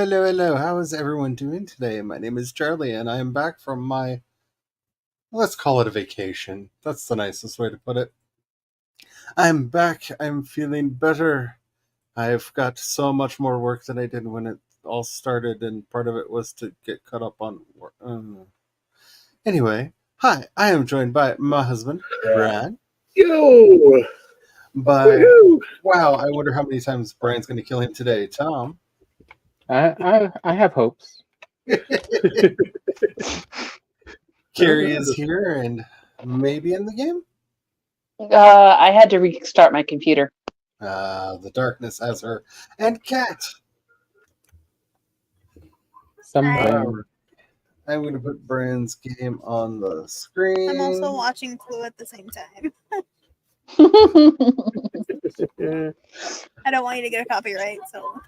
hello. How is everyone doing today? My name is Charlie, and I am back from my, let's call it a vacation. That's the nicest way to put it. I'm back. I'm feeling better. I've got so much more work than I did when it all started, and part of it was to get caught up on work. Anyway, hi. I am joined by my husband, Brian. Yo! Wow, I wonder how many times Brian's going to kill him today. Tom. I have hopes. Carrie is here and maybe in the game. I had to restart my computer. The darkness has her. And Kat. Somewhere. I'm going to put Brian's game on the screen. I'm also watching Clue at the same time. I don't want you to get a copyright, so.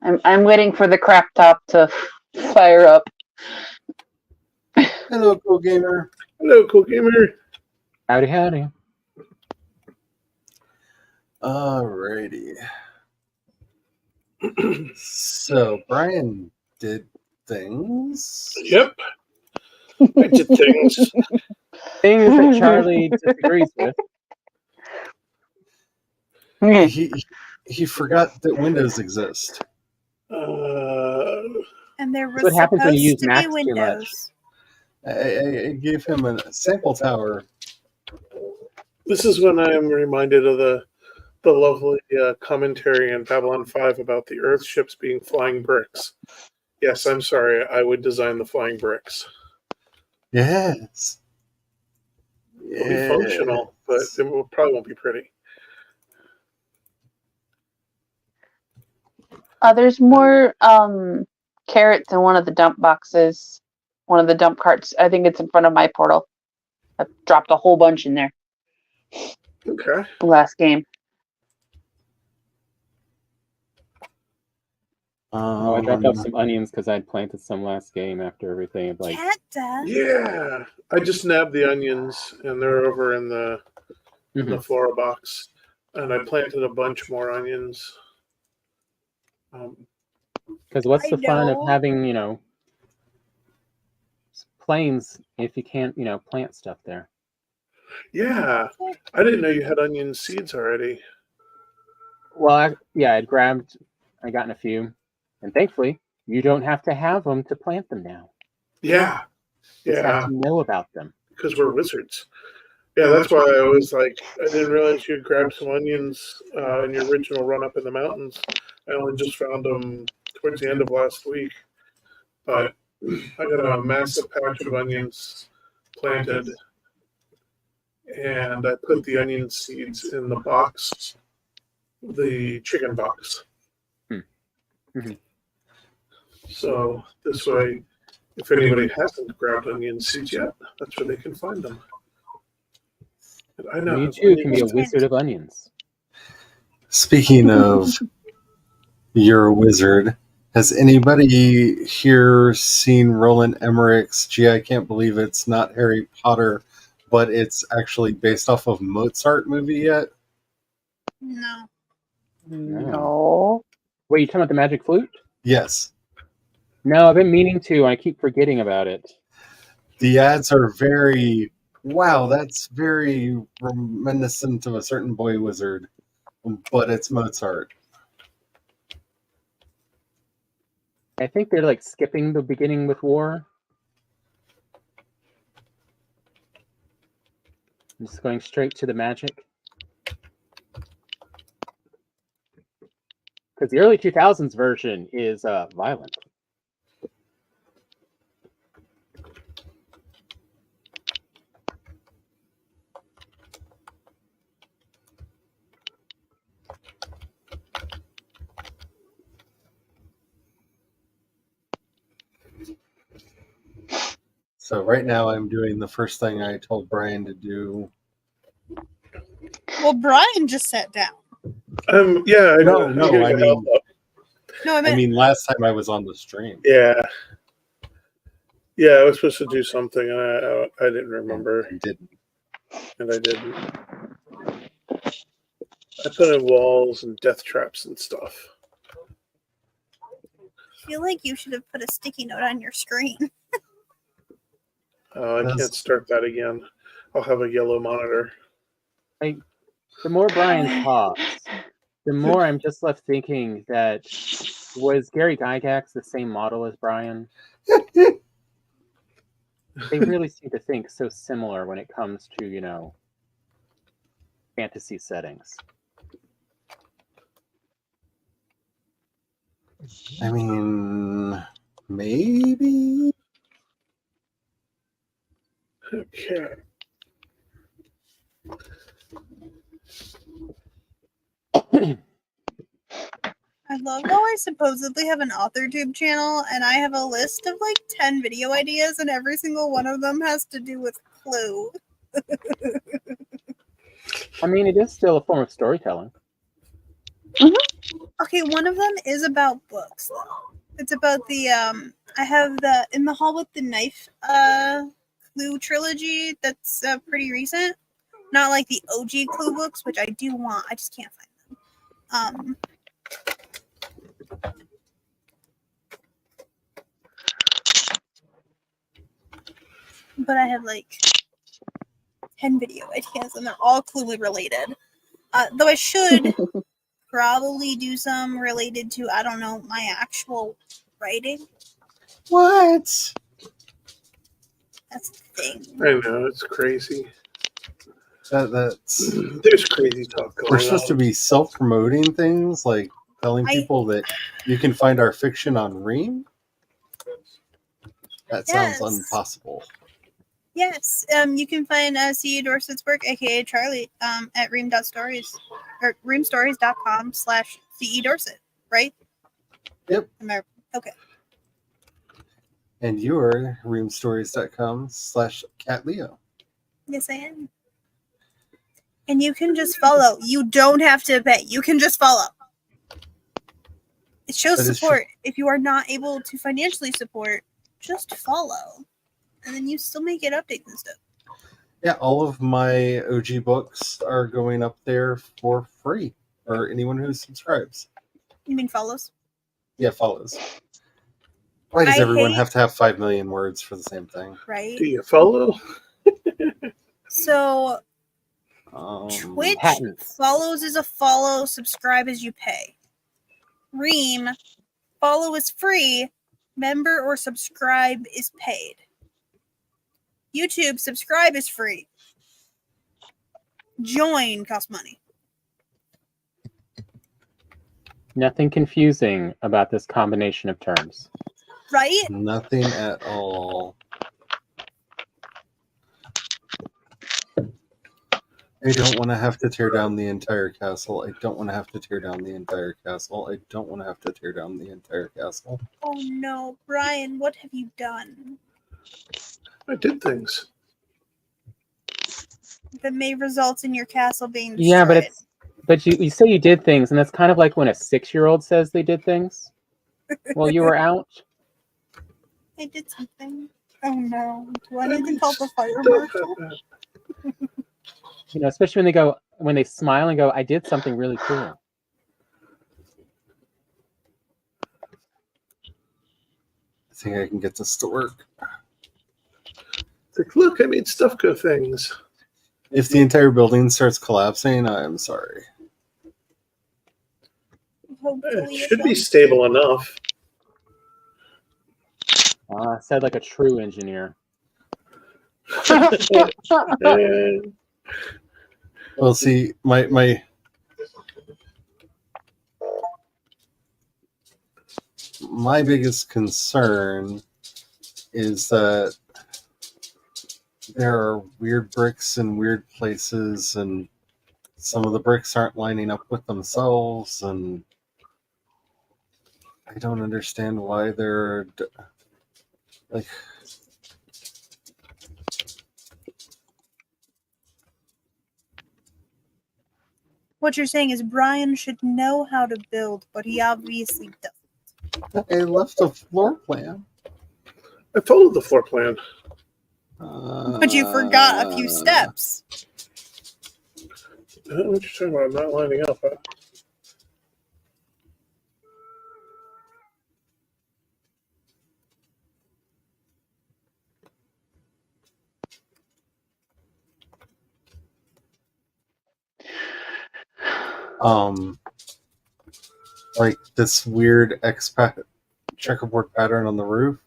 I'm waiting for the crap top to fire up. Hello, Cool Gamer. Hello, Cool Gamer. Howdy. Alrighty. So, Brian did things. Yep. I did things. Things that Charlie disagrees with. He forgot that Windows exist. And there was What happens when you use supposed to Macs be too much? Windows. I gave him a sample tower. This is when I am reminded of the lovely commentary in Babylon 5 about the Earth ships being flying bricks. Yes, I'm sorry. I would design the flying bricks. Yes. It'll be functional, but it probably won't be pretty. There's more carrots in one of the dump boxes, one of the dump carts. I think it's in front of my portal. I dropped a whole bunch in there. Okay. Last game. I dropped off some onions because I'd planted some last game after everything. Cat does. Yeah. I just nabbed the onions, and they're over in the flora box. And I planted a bunch more onions. Because what's the fun of having, plains if you can't, plant stuff there? Yeah. I didn't know you had onion seeds already. Well, I'd gotten a few. And thankfully, you don't have to have them to plant them now. Yeah. You just have to know about them. Because we're wizards. Yeah, that's why I was I didn't realize you had grabbed some onions in your original run up in the mountains. I only just found them towards the end of last week. But I got a massive patch of onions planted. And I put the onion seeds in the box, the chicken box. Mm-hmm. So this way, if anybody hasn't grabbed onion seeds yet, that's where they can find them. And I know you too can be a wizard of onions. Speaking of you're a wizard, has anybody here seen Roland Emmerich's, gee, I can't believe it's not Harry Potter, but it's actually based off of Mozart movie yet? No. Wait, you talking about the magic flute? Yes. No, I've been meaning to. I keep forgetting about it. The ads are very, wow, that's very reminiscent of a certain boy wizard, but it's Mozart. I think they're skipping the beginning with war. I'm just going straight to the magic. Because the early 2000s version is violent. So right now I'm doing the first thing I told Brian to do. Well, Brian just sat down. Yeah. No, I mean last time I was on the stream. Yeah. Yeah, I was supposed to do something, and I didn't remember. I didn't. And I didn't. I put in walls and death traps and stuff. I feel like you should have put a sticky note on your screen. I can't start that again. I'll have a yellow monitor. Like, the more Brian talks, the more I'm just left thinking that was Gary Gygax the same model as Brian? They really seem to think so similar when it comes to, fantasy settings. I mean, maybe. Okay. I love how I supposedly have an AuthorTube channel, and I have a list of like 10 video ideas, and every single one of them has to do with Clue. I mean, it is still a form of storytelling. Okay, one of them is about books, though. It's about the I have the In the Hall with the Knife Clue trilogy that's pretty recent. Not like the OG Clue books, which I do want. I just can't find them. But I have like 10 video ideas, and they're all Clue related. Though I should probably do some related to, I don't know, my actual writing. What? That's the thing. I know, it's crazy. That's There's crazy talk going on. we're supposed to be self-promoting things, like telling people that you can find our fiction on Ream. That sounds impossible. Yes, you can find C.E. Dorset's work, aka Charlie, at ream.stories or reamstories.com/CE Dorset, right? Yep. Okay. And you're reamstories.com/catleo. Yes, I am. And you can just follow. You don't have to pay. You can just follow. It shows support. If you are not able to financially support, just follow. And then you still may get updates and stuff. Yeah, all of my OG books are going up there for free for anyone who subscribes. You mean follows? Yeah, follows. Why does everyone have to have 5 million words for the same thing? Right. Do you follow? So Twitch follows is a follow, subscribe as you pay. Ream, follow is free, member or subscribe is paid. YouTube, subscribe is free. Join costs money. Nothing confusing about this combination of terms. Right? Nothing at all. I don't want to have to tear down the entire castle. I don't want to have to tear down the entire castle. I don't want to have to tear down the entire castle. Oh no, Brian, what have you done? I did things. That may result in your castle being destroyed. Yeah, but you say you did things, and that's kind of like when a 6-year-old says they did things. Well, you were out. I did something. Oh no. Do I need to call the fire marshal? Especially when they smile and go, I did something really cool. I think I can get this to work. It's like, look, I made stuff go things. If the entire building starts collapsing, I'm sorry. It should be stable enough. Said like a true engineer. Well, see, my biggest concern is that there are weird bricks in weird places, and some of the bricks aren't lining up with themselves, and I don't understand why they're like. What you're saying is Brian should know how to build, but he obviously doesn't. I left a floor plan. I followed the floor plan. But you forgot a few steps. What you talking about? Not lining up, huh? Like this weird checkerboard pattern on the roof.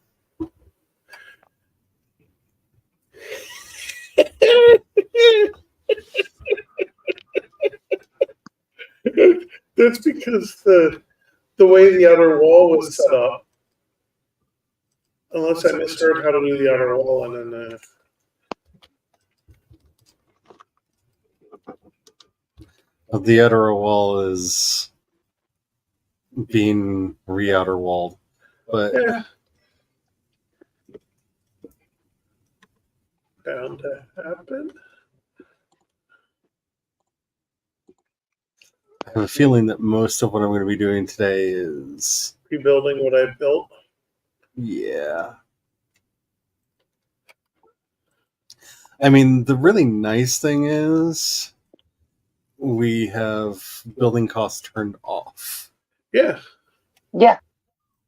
That's because the way the outer wall was set up. Unless I misheard how to do the outer wall, and then The outer wall is being re-outer walled, but yeah, bound to happen. I have a feeling that most of what I'm going to be doing today is, Rebuilding what I built. yeah. I mean, the really nice thing is we have building costs turned off. Yeah, Yeah.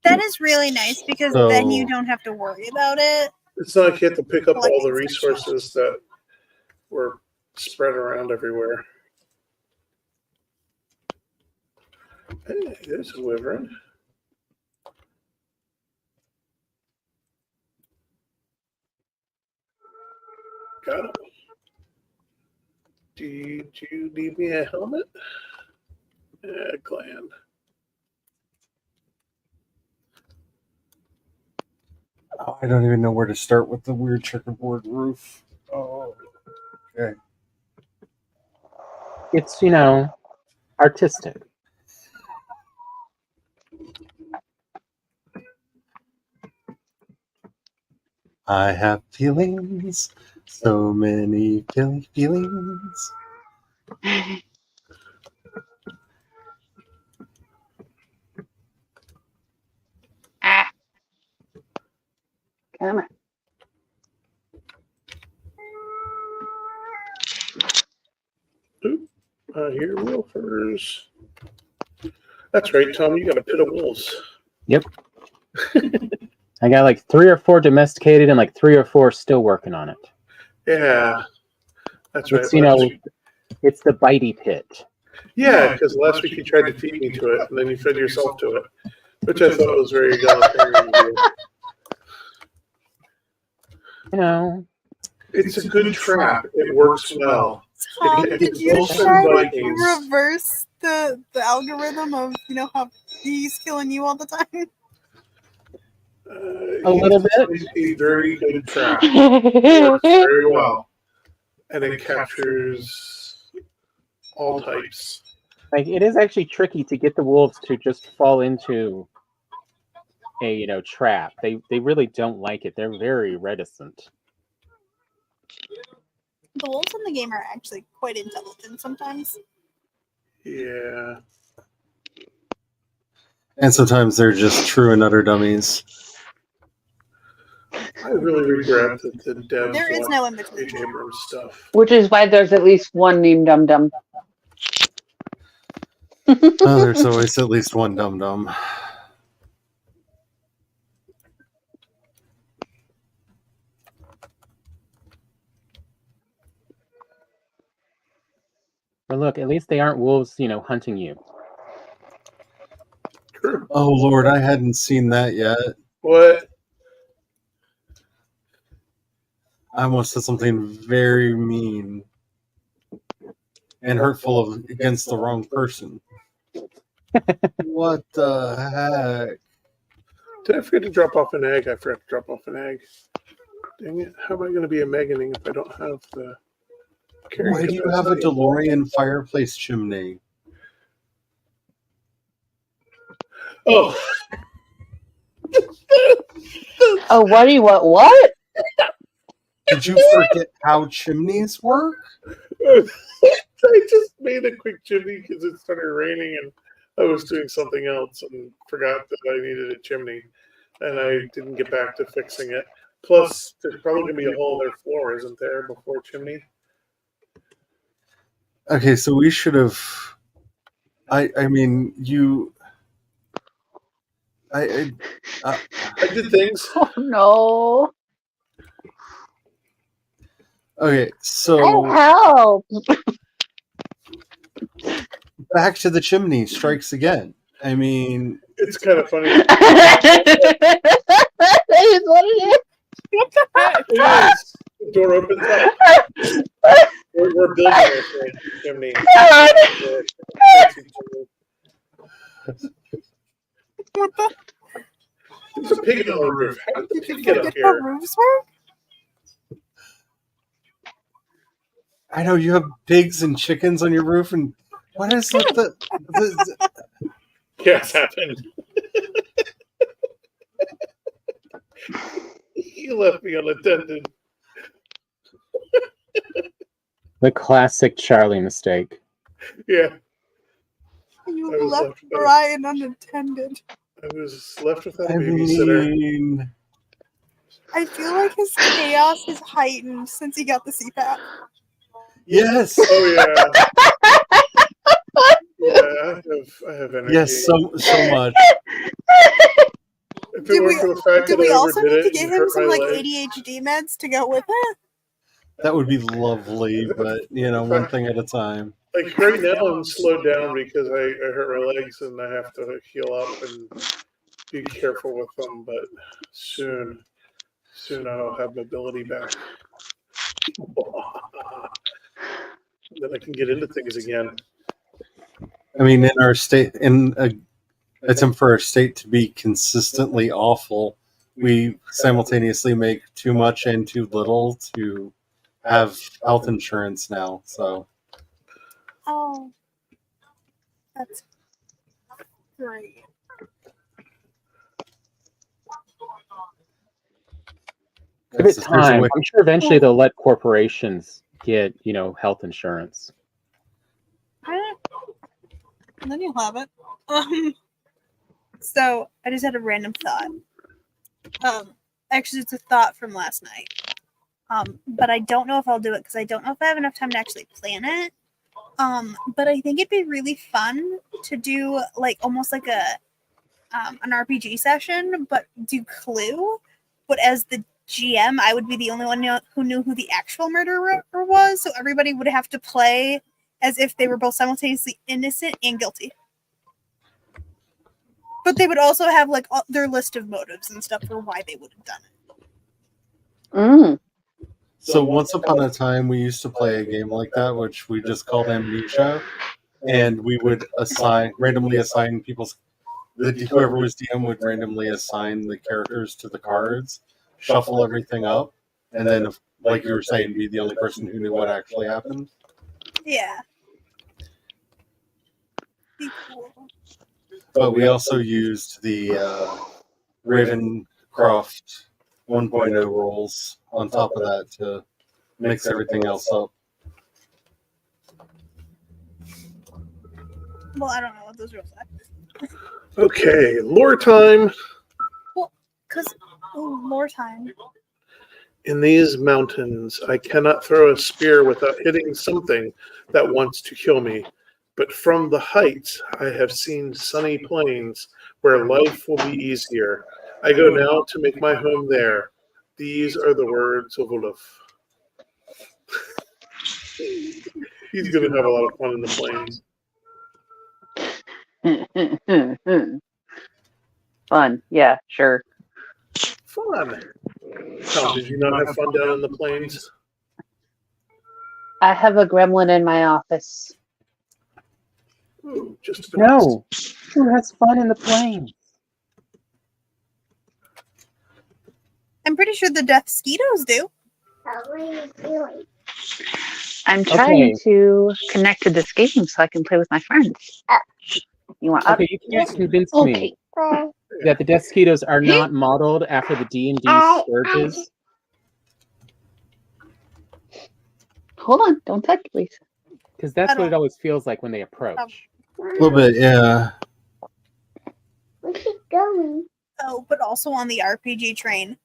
That is really nice because then you don't have to worry about it. it's not like you have to pick up all the resources that were spread around everywhere. Hey, there's a wyvern. Got him. Did you leave me a helmet? Gland. Oh, I don't even know where to start with the weird checkerboard roof. Oh, okay. It's, artistic. I have feelings, so many feelings. Ah. Come on. I hear wolfers. That's right, Tom. You got a pit of wolves. Yep. I got like 3 or 4 domesticated and like 3 or 4 still working on it. Yeah, that's right. It's, it's the bitey pit. Yeah, because last week you tried to feed me to it, and then you fed yourself to it, which I thought was very egalitarian of you. It's a good trap. It works well. Tom, It did you kills try to Vikings. reverse the algorithm of how he's killing you all the time? A little bit. It's a very good trap. It works very well, and it captures all types. Like, it is actually tricky to get the wolves to just fall into a trap. They really don't like it. They're very reticent. The wolves in the game are actually quite intelligent sometimes. Yeah. And sometimes they're just true and utter dummies. I really regret that the devs There is left no in between. J.J. Abrams stuff. Which is why there's at least one named Dum Dum. Oh, there's always at least one dum dum. But look, at least they aren't wolves, hunting you. True. Oh Lord, I hadn't seen that yet. What? I almost said something very mean and hurtful against the wrong person. What the heck? Did I forget to drop off an egg? I forgot to drop off an egg. Dang it. How am I going to be a Meganing if I don't have the... Why do you have a DeLorean fireplace chimney? Oh. Oh, what do you want? What? Did you forget how chimneys work? I just made a quick chimney because it started raining and I was doing something else and forgot that I needed a chimney. And I didn't get back to fixing it. Plus, there's probably going to be a hole in their floor, isn't there, before chimney? Okay, so we should have. I mean, you. I I did things. Oh no! okay, I so help! back to the chimney strikes again. I mean, It's kind of funny. That is what it It is. The door opens up. We're building this chimney. What the? There's a pig on the roof. How did the Did you pig get up forget how here? roofs work? I know you have pigs and chickens on your roof, and what is with the Yeah, it's happened. You left me unattended. The classic Charlie mistake. Yeah, You I was left left without- Brian unattended. I was left without a I babysitter. mean, I feel like his chaos is heightened since he got the CPAP. yes, Oh yeah. Yeah, I have energy. yes, so much. If it Did weren't for the fact Do that we I also overdid need it to and get him hurt some my like leg. ADHD meds to go with it? That would be lovely, but one thing at a time. Like right now, I'm slowed down because I hurt my legs and I have to heal up and be careful with them. But soon I'll have mobility back. Then I can get into things again. I mean, in our state, in a attempt for our state to be consistently awful, we simultaneously make too much and too little to have health insurance now. So Oh, that's great. Give it time. I'm sure eventually they'll let corporations get, health insurance. And then you'll have it. So I just had a random thought. Actually, it's a thought from last night. But I don't know if I'll do it because I don't know if I have enough time to actually plan it. But I think it'd be really fun to do like almost like an RPG session, but do Clue. But as the GM, I would be the only one who knew who the actual murderer was, so everybody would have to play as if they were both simultaneously innocent and guilty. But they would also have like their list of motives and stuff for why they would have done it. Mm. So once upon a time, we used to play a game like that, which we just called Amnesia, and we would randomly assign whoever was DM would randomly assign the characters to the cards, shuffle everything up, and then, like you were saying, be the only person who knew what actually happened. Yeah. Be cool. But we also used the Ravencroft 1.0 rules on top of that to mix everything else up. Well, I don't know what those rules are. Okay, lore time. Because, more time. In these mountains, I cannot throw a spear without hitting something that wants to kill me. But from the heights, I have seen sunny plains where life will be easier. I go now to make my home there. These are the words of Olaf. He's going to have a lot of fun in the plains. Fun. Yeah, sure. Fun. Tom, did you not have fun down in the plains? I have a gremlin in my office. Ooh, just a No. Who has fun in the plains? I'm pretty sure the Death Skeetos do. I'm trying Okay. to connect to this game so I can play with my friends. You want up? Okay, you can't convince me Okay. that the Death Skeetos are not modeled after the D&D Scourges. Hold on. Don't touch, please. Because that's what it always feels like when they approach. A little bit, yeah. Where's he going? Oh, but also on the RPG train.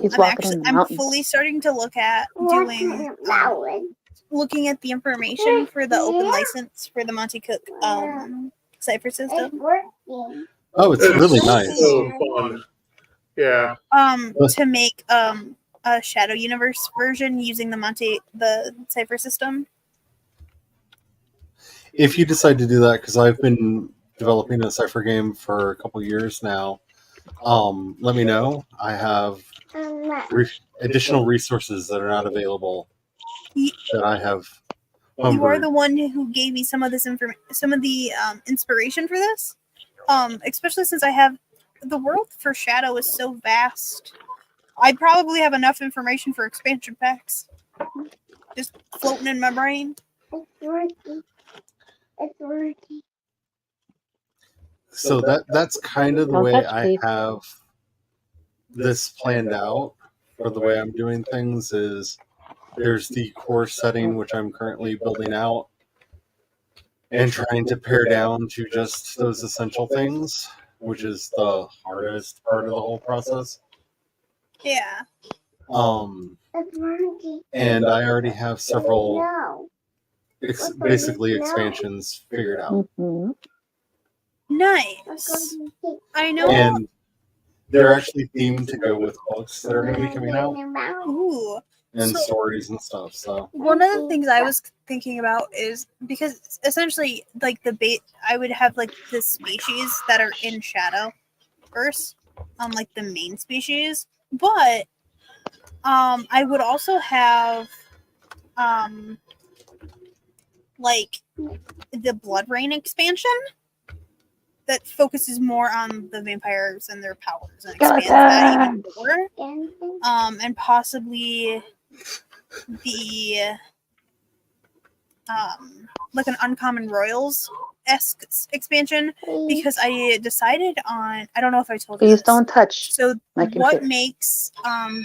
He's walking in the I'm mountains. fully starting to look at doing looking at the information for the open license for the Monty Cook cipher system. Oh, it's really It's nice. so fun. Yeah. To make a Shadow Universe version using the cipher system. If you decide to do that, because I've been developing a cipher game for a couple years now, let me know. I have additional resources that are not available that I have. You are the one who gave me some of this some of the inspiration for this. Especially since I have the world for Shadow is so vast. I probably have enough information for expansion packs, just floating in my brain. So that's kind of the Don't way touch, I please. have this planned out for the way I'm doing things. Is there's the core setting which I'm currently building out and trying to pare down to just those essential things, which is the hardest part of the whole process. Yeah. And I already have several basically expansions figured out. Mhm. Nice. I know. And they're actually themed to go with books that are going to be coming out Ooh. and So- stories and stuff. So One of the things I was thinking about is because essentially, like I would have like the species that are in Shadow first, like the main species, but I would also have like the Blood Rain expansion that focuses more on the vampires and their powers and expands that even more. And possibly the like an Uncommon Royals esque expansion, because I decided on, I don't know if I told you Please this. don't touch So my what computer. makes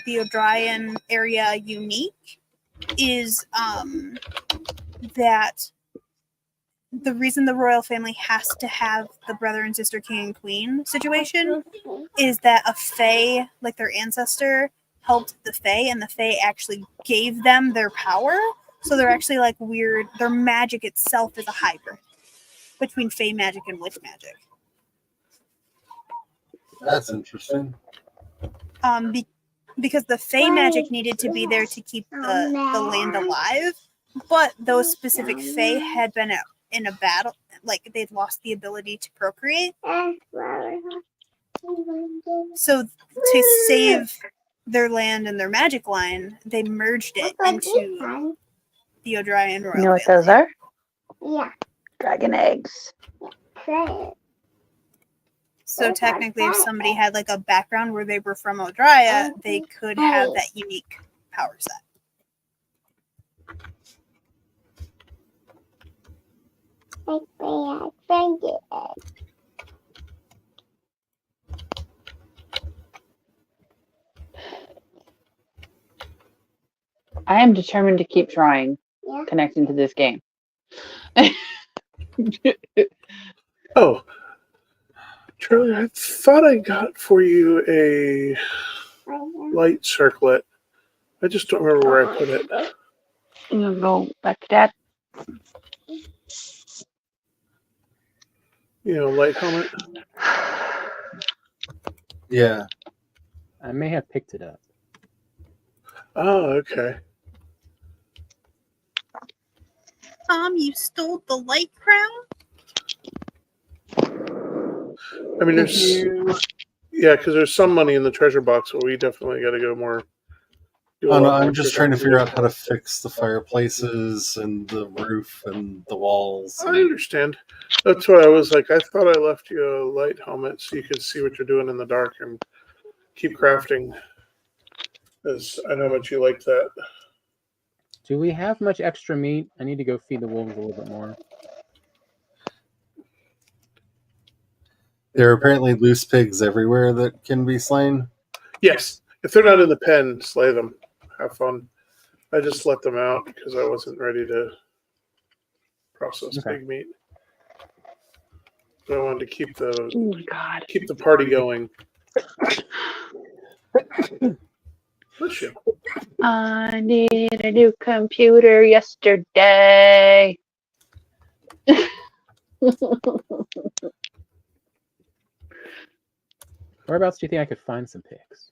the O'Dryan area unique is that the reason the royal family has to have the brother and sister king and queen situation is that a fae, like their ancestor, helped the fae, and the fae actually gave them their power. So they're actually like weird. Their magic itself is a hybrid between fae magic and witch magic. that's interesting. Because the fae magic needed to be there to keep the land alive, but those specific fae had been in a battle, like they'd lost the ability to procreate. So to save their land and their magic line, they merged it into the O'Dryan royal You know what family. those are? Dragon eggs. So technically, if somebody had like a background where they were from O'Drya, they could have that unique power set. I am determined to keep trying connecting to this game. Oh, Charlie, I thought I got for you a light circlet. I just don't remember where I put it. I'm gonna go back to that. Light helmet. Yeah. I may have picked it up. Oh, okay. You stole the light crown? I mean, because there's some money in the treasure box, but we definitely got to go more. Oh no, I'm just trying to figure out how to fix the fireplaces and the roof and the walls. I understand. That's why I was like, I thought I left you a light helmet so you could see what you're doing in the dark and keep crafting. Because I know how much you like that. Do we have much extra meat? I need to go feed the wolves a little bit more. There are apparently loose pigs everywhere that can be slain. Yes. If they're not in the pen, slay them. Have fun. I just let them out because I wasn't ready to process Okay. pig meat. But I wanted to keep the Oh God. party going. Bless you. I need a new computer yesterday. Whereabouts do you think I could find some pigs?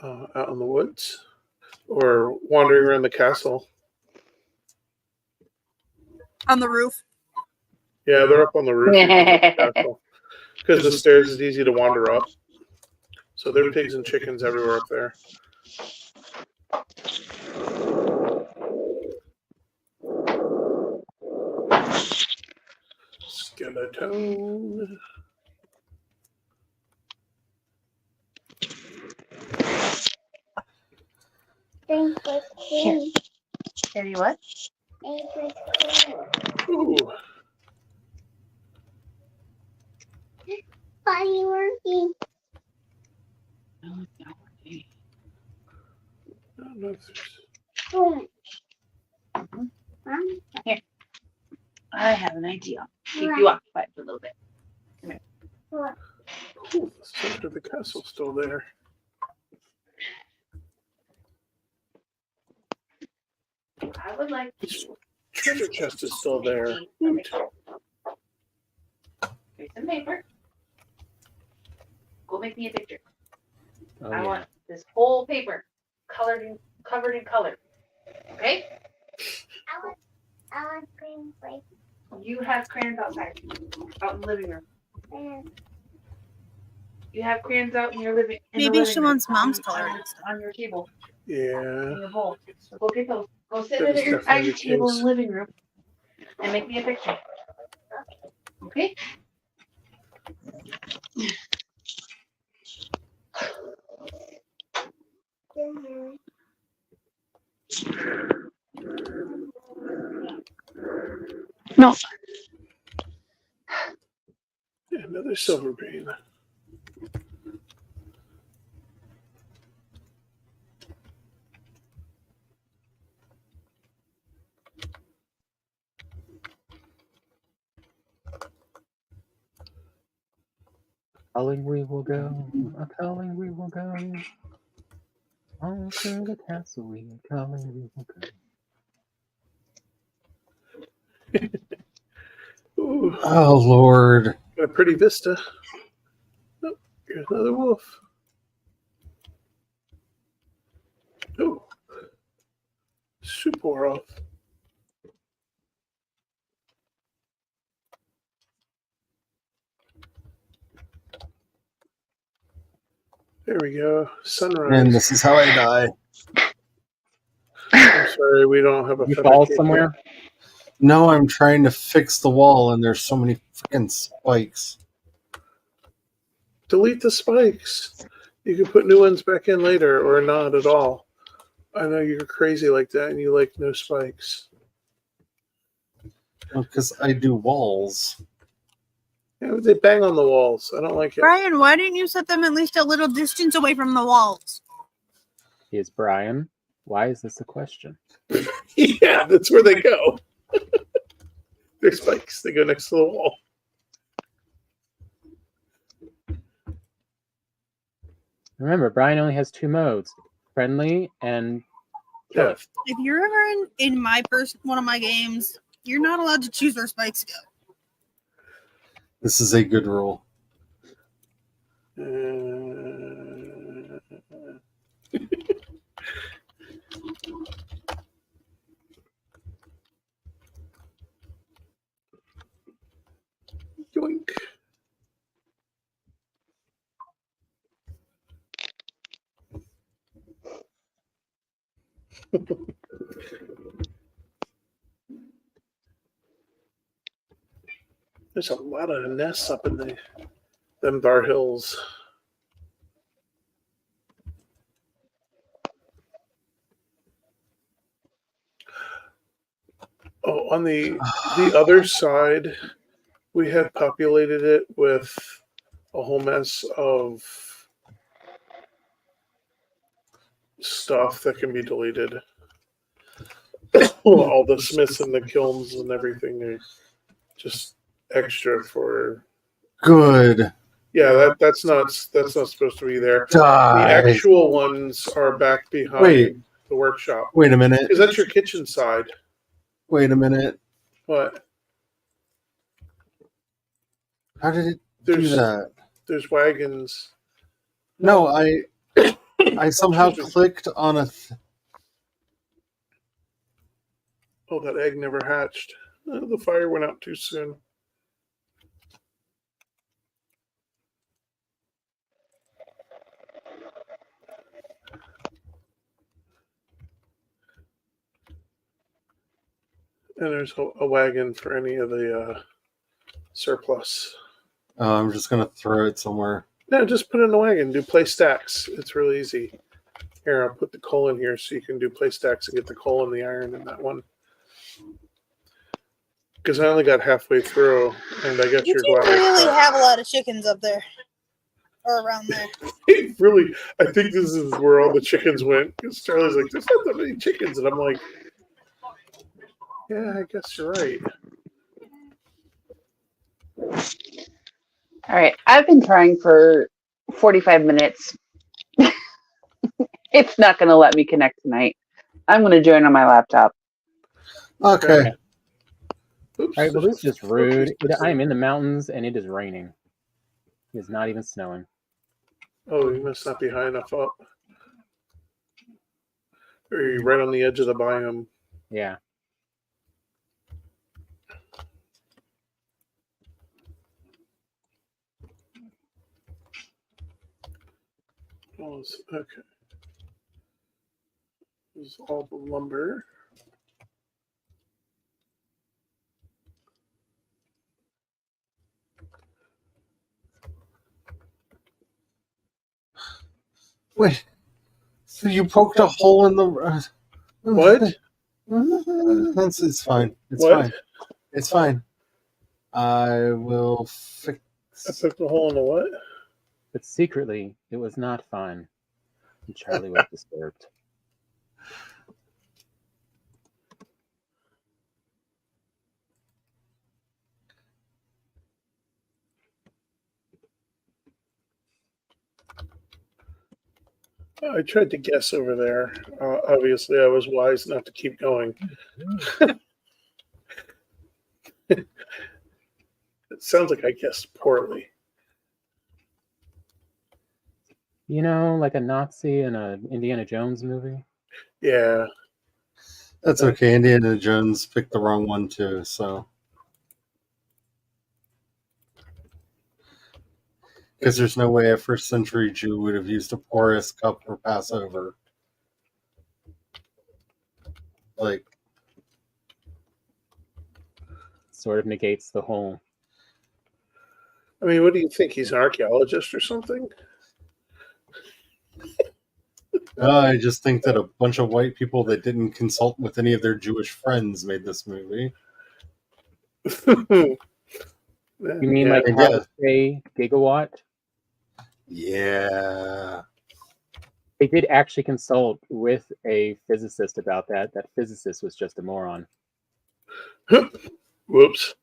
Out in the woods or wandering around the castle. On the roof. Yeah, they're up on the roof of the castle because the stairs is easy to wander up. So there are pigs and chickens everywhere up there. Skeleton. Here. Tell you what? Ooh. I don't know if there's... Here. I have an idea. Keep you occupied for a little bit. Ooh, the center of the castle's still there. I would like Treasure chest is still there. Here's some paper. Go make me a picture. Oh, I yeah. want this whole paper covered in color. Okay? I want green plate. You have crayons outside, out in the living room. You have crayons out in your living. Maybe she wants mom's color on your table, Yeah. in your bowl. So go get those. Go sit That at is your definitely the table in case. the living room and make me a picture. Okay? No. Yeah, another silver bean. Calling we will go, a calling we will go. All through the castle we are calling we will go. Ooh, Oh Lord. got a pretty vista. Oh, here's another wolf. Oh, super off. There we go. Sunrise. And this is how I die. I'm sorry, we don't have a You feather fall cape somewhere? No, I'm trying to fix the wall and there's so many freaking spikes. yet. Delete the spikes. You can put new ones back in later or not at all. I know you're crazy like that and you like no spikes. Because I do walls. Yeah, but they bang on the walls. I don't like it. Brian, why didn't you set them at least a little distance away from the walls? Is Brian? Why is this a question? Yeah, that's where they go. They're spikes. They go next to the wall. Remember, Brian only has 2 modes: friendly and kill Yeah. it. If you're ever in my one of my games, you're not allowed to choose where spikes go. This is a good rule. Yoink. There's a lot of nests up in them Bar Hills. Oh, on the other side, we had populated it with a whole mess of stuff that can be deleted. All the smiths and the kilns and everything are just extra for. Good. Yeah, that's not supposed to be there. The Die. actual ones are back behind Wait. the workshop. Wait a minute. Because that's your kitchen side. Wait a minute. What? How did it do There's that? there's wagons. No, I somehow Excuse me. clicked on a. Oh, that egg never hatched. The fire went out too soon. And there's a wagon for any of the surplus. Oh, I'm just gonna throw it somewhere. No, just put it in the wagon. Do play stacks. It's really easy. Here, I'll put the coal in here so you can do play stacks and get the coal and the iron in that one. Because I only got halfway through, and I got You your didn't glass. really have a lot of chickens up there. Or around there. Really, I think this is where all the chickens went. Because Charlie's like, there's not that many chickens. And I'm like, yeah, I guess you're right. All right. I've been trying for 45 minutes. It's not going to let me connect tonight. I'm going to join on my laptop. Okay. Oops, All right, well, this is just rude. Okay. I am in the mountains and it is raining. It is not even snowing. Oh, you must not be high enough up. Or you're right on the edge of the biome. Yeah. Oh, okay. This is all the lumber. Wait. So you poked a hole in the. What? It's fine. It's What? fine. It's fine. I will fix. I poked a hole in the what? But secretly, it was not fun. And Charlie was disturbed. I tried to guess over there. Obviously, I was wise not to keep going. It sounds like I guessed poorly. You know, like a Nazi in an Indiana Jones movie? Yeah. That's okay. Indiana Jones picked the wrong one too, so. Because there's no way a first century Jew would have used a porous cup for Passover. Like, Sort of negates the whole. I mean, what do you think? He's an archaeologist or something? I just think that a bunch of white people that didn't consult with any of their Jewish friends made this movie. You mean Yeah. like And how yeah. they say gigawatt? Yeah. They did actually consult with a physicist about that. That physicist was just a moron. Whoops.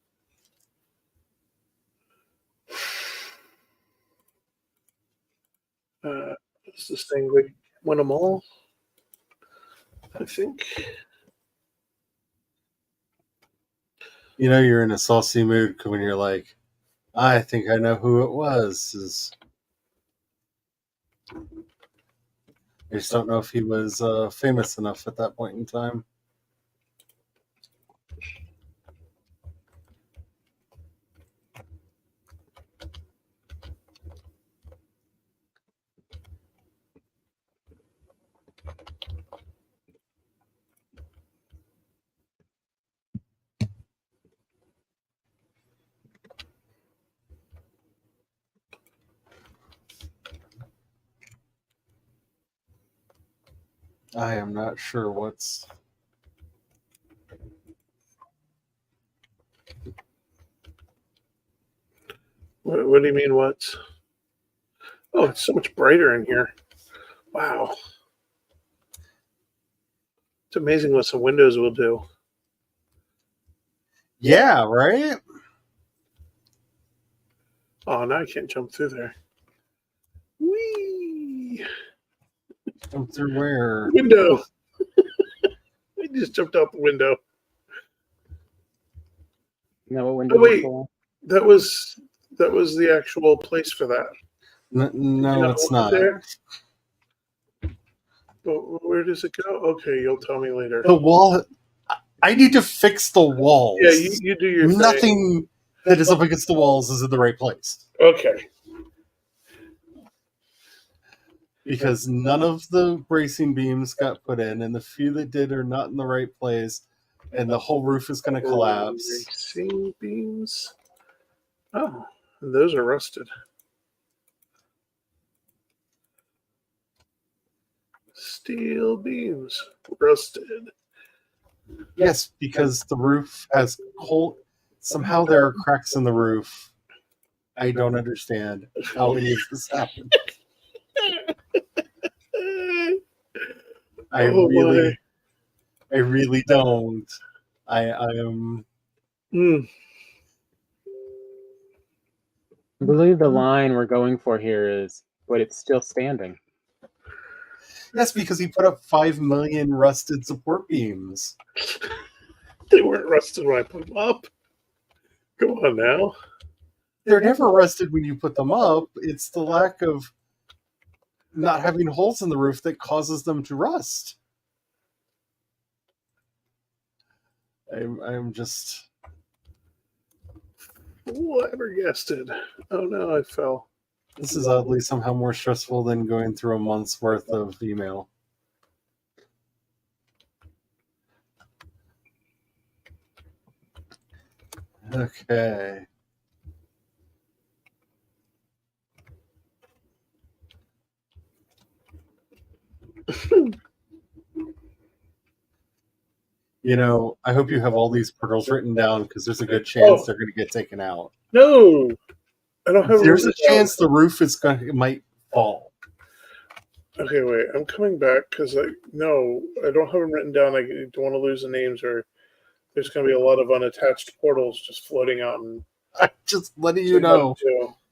It's this thing we win them all, I think. You know, you're in a saucy mood when you're like, I think I know who it was. I just don't know if he was famous enough at that point in time. I am not sure what's. What do you mean, what? Oh, it's so much brighter in here. Wow. It's amazing what some windows will do. Yeah, right? Oh, now I can't jump through there. Whee! Jump through where? Window. I just jumped out the window. You know what window Oh, wait. for? That was the actual place for that. No, You it's know, not. there? But where does it go? Okay, you'll tell me later. The wall. I need to fix the walls. Yeah, you do your thing. Nothing that is up against the walls is in the right place. Okay. Because none of the bracing beams got put in, and the few that did are not in the right place, and the whole roof is going to collapse. Bracing beams. Oh, those are rusted. Steel beams, rusted. Yes, because the roof has cold. Somehow there are cracks in the roof. I don't understand how any of this happened. I really don't. I am. I believe the line we're going for here is, but it's still standing. Yes, because he put up 5 million rusted support beams. They weren't rusted when I put them up. Come on now. They're never rusted when you put them up. It's the lack of not having holes in the roof that causes them to rust. I'm just. Whoever guessed it? Oh no, I fell. This is oddly somehow more stressful than going through a month's worth of email. Okay. You know, I hope you have all these portals written down because there's a good chance they're going to get taken out. No, I don't have. There's a chance the roof is going to might fall. Okay, wait. I'm coming back because I don't have them written down. I don't want to lose the names, or there's going to be a lot of unattached portals just floating out. And I'm just letting you know.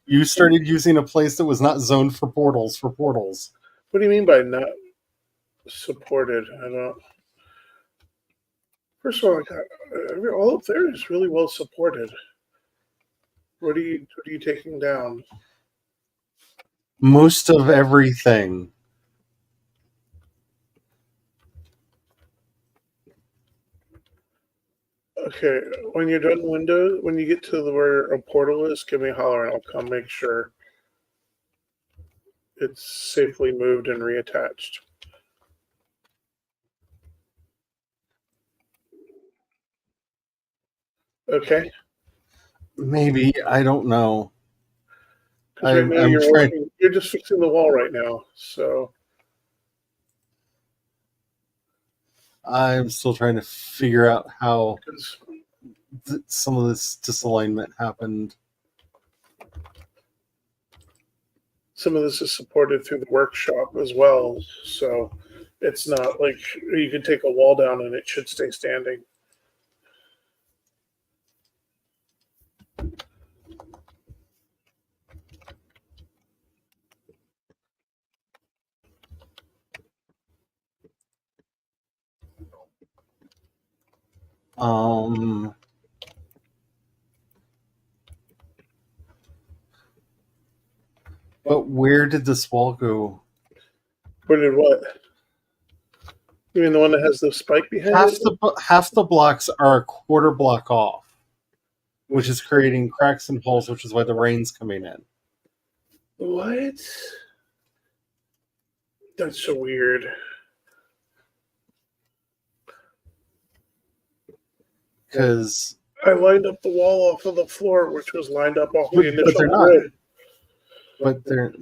You started using a place that was not zoned for portals. What do you mean by not supported? I don't. First of all, all up there is really well supported. What are you taking down? Most of everything. Okay, when you're done window, when you get to where a portal is, give me a holler and I'll come make sure it's safely moved and reattached. Okay. Maybe, I don't know. Right now you're just fixing the wall right now, so I'm still trying to figure out how some of this disalignment happened. Some of this is supported through the workshop as well, so it's not like you can take a wall down and it should stay standing. But where did this wall go? Where did what? You mean the one that has the spike behind it? Half the blocks are a quarter block off, which is creating cracks and holes, which is why the rain's coming in. What? That's so weird. Because I lined up the wall off of the floor, which was lined up off the initial but they're not. grid. But they're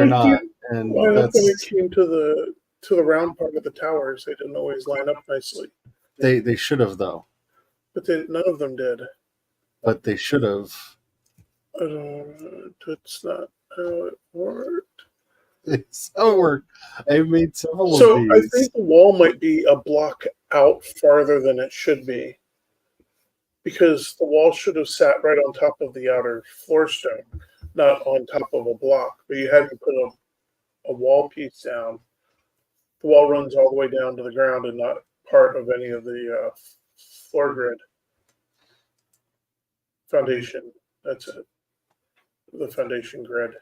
not, and that's when it came to the round part of the towers. They didn't always line up nicely. They should have though. But none of them did. But they should have. That's not how it worked. It's how it worked. I've made several of these. So I think the wall might be a block out farther than it should be. Because the wall should have sat right on top of the outer floor stone, not on top of a block, but you had to put a wall piece down. The wall runs all the way down to the ground and not part of any of the floor grid foundation. That's it. The foundation grid.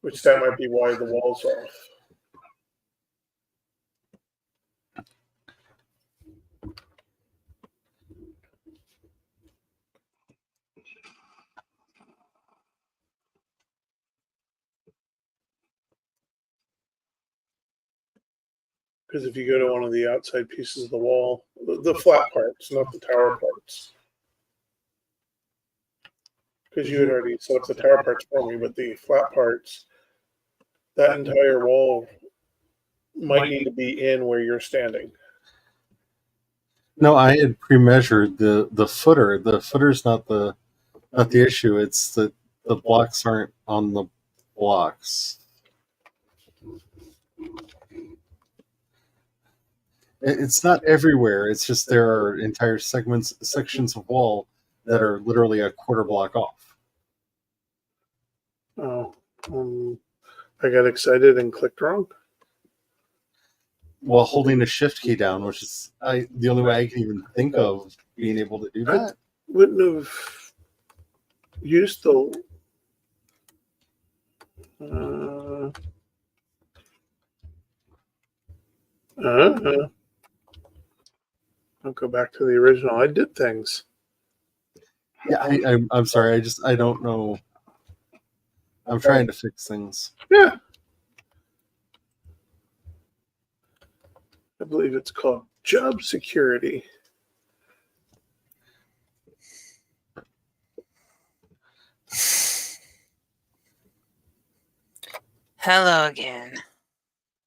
Which that might be why the wall's off. Because if you go to one of the outside pieces of the wall, the flat parts, not the tower parts. Because you had already set up the tower parts for me, but the flat parts, that entire wall might need to be in where you're standing. No, I had pre-measured the footer. The footer's not the issue. It's that the blocks aren't on the blocks. It's not everywhere. It's just there are entire sections of wall that are literally a quarter block off. Oh, I got excited and clicked wrong. While holding the shift key down, which is the only way I can even think of being able to do that. Wouldn't have used the. I'll go back to the original. I did things. Yeah, I'm sorry. I don't know. I'm trying to fix things. Yeah. I believe it's called job security. Hello again.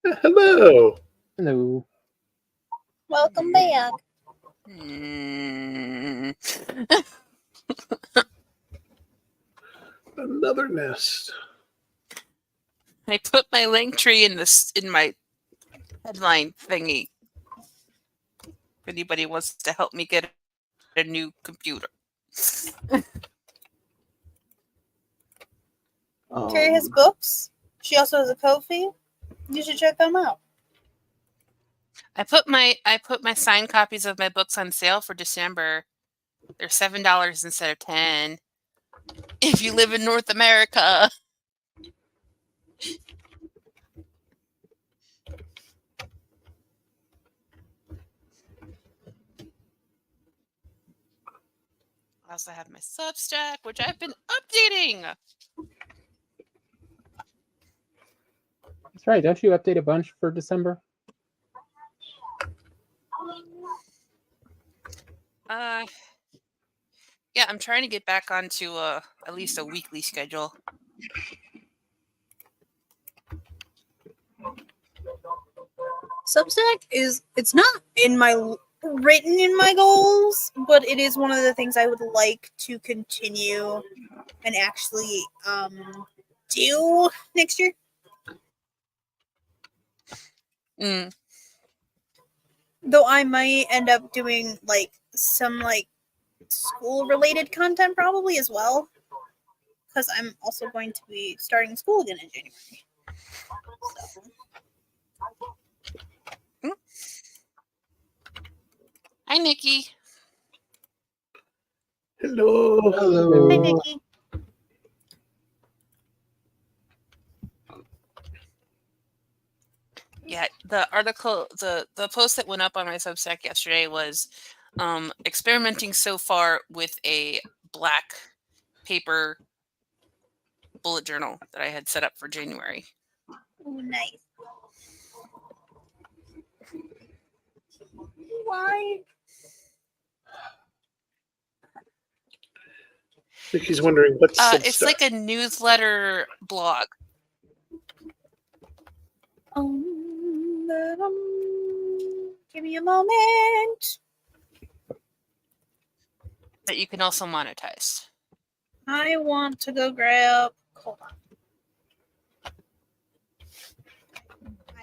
Hello. Hello. Welcome back. Another nest. I put my link tree in my headline thingy. If anybody wants to help me get a new computer. Carrie has books. She also has a Ko-fi. You should check them out. I put my signed copies of my books on sale for December. They're $7 instead of $10. If you live in North America. I also have my Substack, which I've been updating. That's right. Don't you update a bunch for December? Yeah, I'm trying to get back onto at least a weekly schedule. Substack it's not written in my goals, but it is one of the things I would like to continue and actually do next year. Though I might end up doing some school related content probably as well, because I'm also going to be starting school again in January. So. Hi, Nikki. Hello. Hello. Hi, Nikki. Yeah, the article, the post that went up on my Substack yesterday was experimenting so far with a black paper bullet journal that I had set up for January. Oh, nice. Why? Nikki's wondering what's it's like a newsletter blog. Give me a moment. That you can also monetize. I want to go grab. Hold on.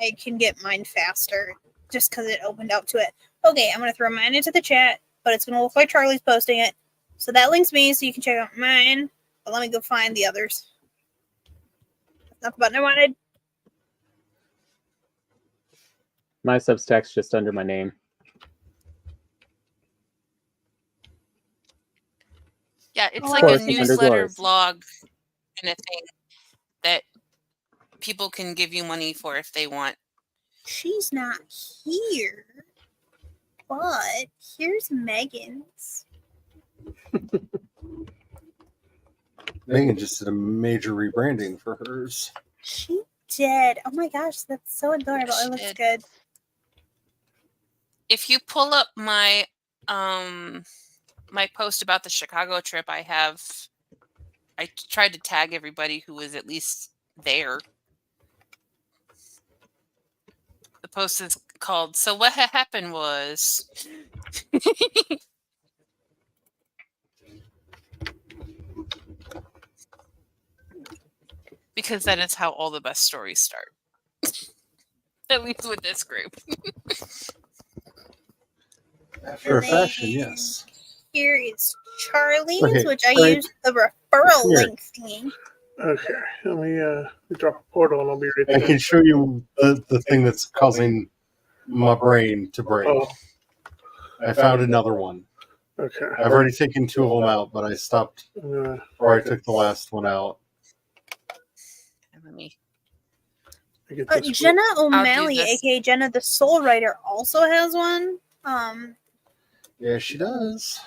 I can get mine faster just because it opened up to it. Okay, I'm going to throw mine into the chat, but it's going to look like Charlie's posting it. So that links me so you can check out mine. But let me go find the others. That's not the button I wanted. My Substack's just under my name. Yeah, it's Oh, like wow. a Course, it's under newsletter Glorious. blog kind of thing that people can give you money for if they want. She's not here. But here's Megan's. Megan just did a major rebranding for hers. She did. Oh my gosh, that's so adorable. She It looks did. good. If you pull up my my post about the Chicago trip, I tried to tag everybody who was at least there. The post is called "So What Happened Was." Because that is how all the best stories start. At least with this group. After a And fashion, then yes. Here is Charlie's, Okay, which I right. used the referral Here. link thingy. Okay, let me drop a portal and I'll be right I there. can show you the thing that's causing my brain to break. Oh, I found another one. okay. I've already taken 2 of them out, but I stopped I'm gonna, before I took the last one out. Let me. get this Jenna O'Malley, this. aka Jenna the Soul Writer, also has one. Yeah, she does.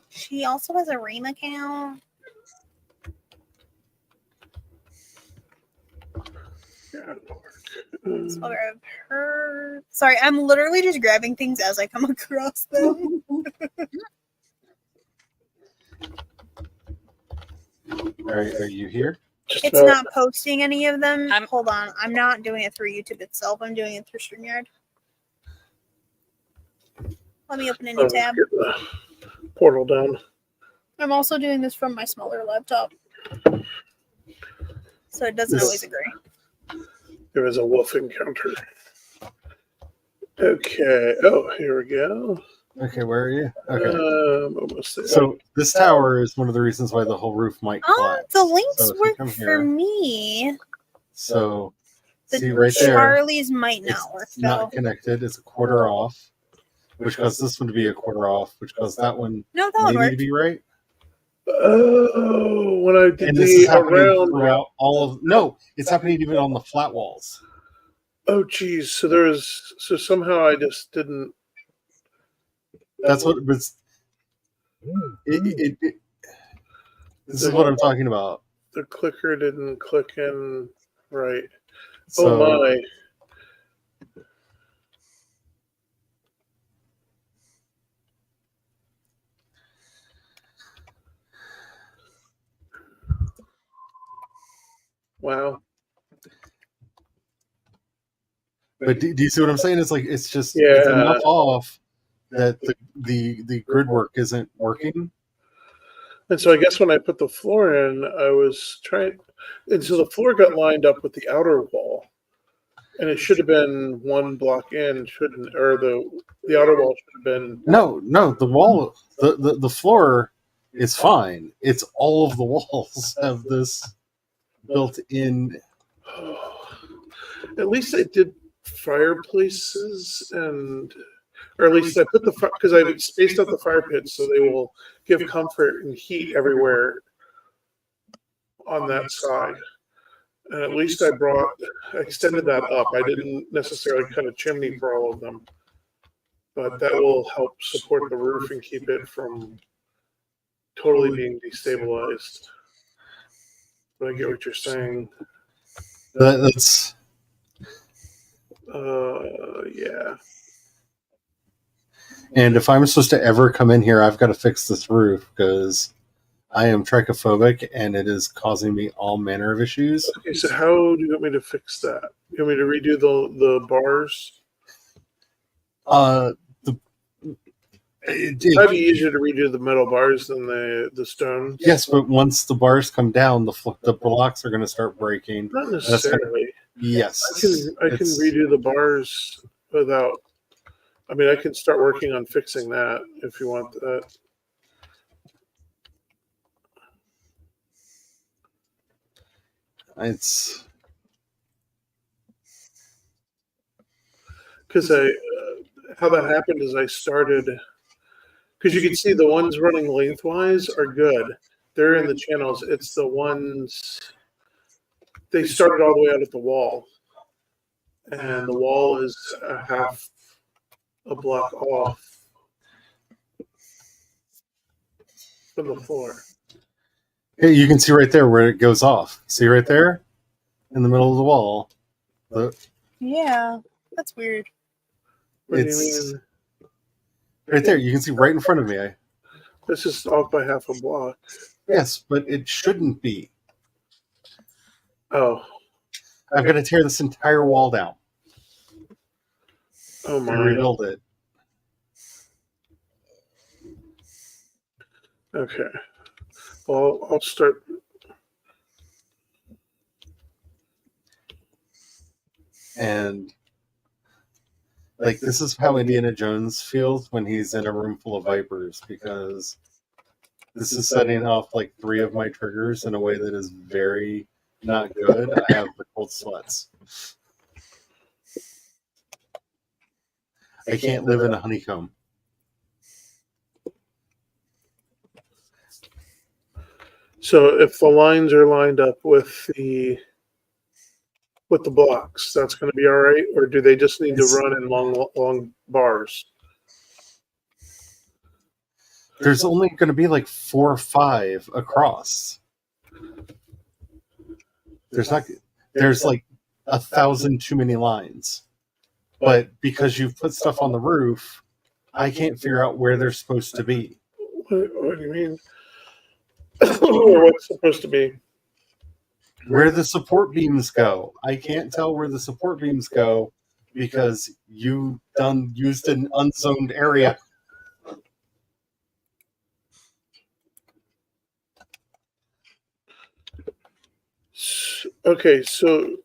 She also has a Ream account. Yeah. So I'll grab her. Sorry, I'm literally just grabbing things as I come across them. Are you here? Just It's about- not posting any of them. I'm- Hold on. I'm not doing it through YouTube itself. I'm doing it through StreamYard. Let me open a new I'll tab. get the portal down. I'm also doing this from my smaller laptop. So it doesn't This- always agree. There was a wolf encounter. Okay. Oh, here we go. Okay, where are you? Okay. Almost there. So this tower is one of the reasons why the whole roof might Oh, collapse. the links So if you work come for here- me. So The see right there, Charlie's might it's not work not though. connected. It's a quarter off, which caused this one to be a quarter off, which caused that one No, that would maybe work. to be right. Oh, when I did And this is the happening around. throughout all of. No, it's happening even on the flat walls. Oh, geez. So somehow I just didn't. That's what was. This is what I'm talking about. The clicker didn't click in right. So, Oh my. Wow. but do you see what I'm saying? It's like it's just Yeah. it's enough off that the grid work isn't working. And so I guess when I put the floor in, I was trying, and so the floor got lined up with the outer wall, and it should have been one block in, shouldn't, or the outer wall should have been. No, the wall, the floor is fine. It's all of the walls have this built in. At least I did fireplaces or at least I put because I spaced out the fire pits so they will give comfort and heat everywhere on that side. And at least I extended that up. I didn't necessarily cut a chimney for all of them, but that will help support the roof and keep it from totally being destabilized. But I get what you're saying. That's Yeah. and if I'm supposed to ever come in here, I've got to fix this roof because I am trichophobic and it is causing me all manner of issues. Okay, so how do you want me to fix that? You want me to redo the bars? It Might be easier to redo the metal bars than the stone. yes, but once the bars come down, the blocks are going to start breaking. Not necessarily. Yes, I can redo the bars without. I mean, I can start working on fixing that if you want that. It's Because how that happened is I started, because you can see the ones running lengthwise are good. They're in the channels. It's the ones, they started all the way out at the wall. And the wall is a half a block off from the floor. Hey, you can see right there where it goes off. See right there? In the middle of the wall. Yeah, that's weird. What do It's you mean? right there. You can see right in front of me. This is off by half a block. Yes, but it shouldn't be. Oh. I've got to tear this entire wall down Oh and my. rebuild it. Okay. Well, I'll start. And like this is how Indiana Jones feels when he's in a room full of vipers, because this is setting off like 3 of my triggers in a way that is very not good. I have the cold sweats. I can't live in a honeycomb. So if the lines are lined up with the blocks, that's going to be all right, or do they just need to run in long bars? There's only going to be like 4 or 5 across. There's like 1,000 too many lines. But because you've put stuff on the roof, I can't figure out where they're supposed to be. What do you mean? Or what's supposed to be? Where the support beams go. I can't tell where the support beams go because you used an unzoned area. Okay, so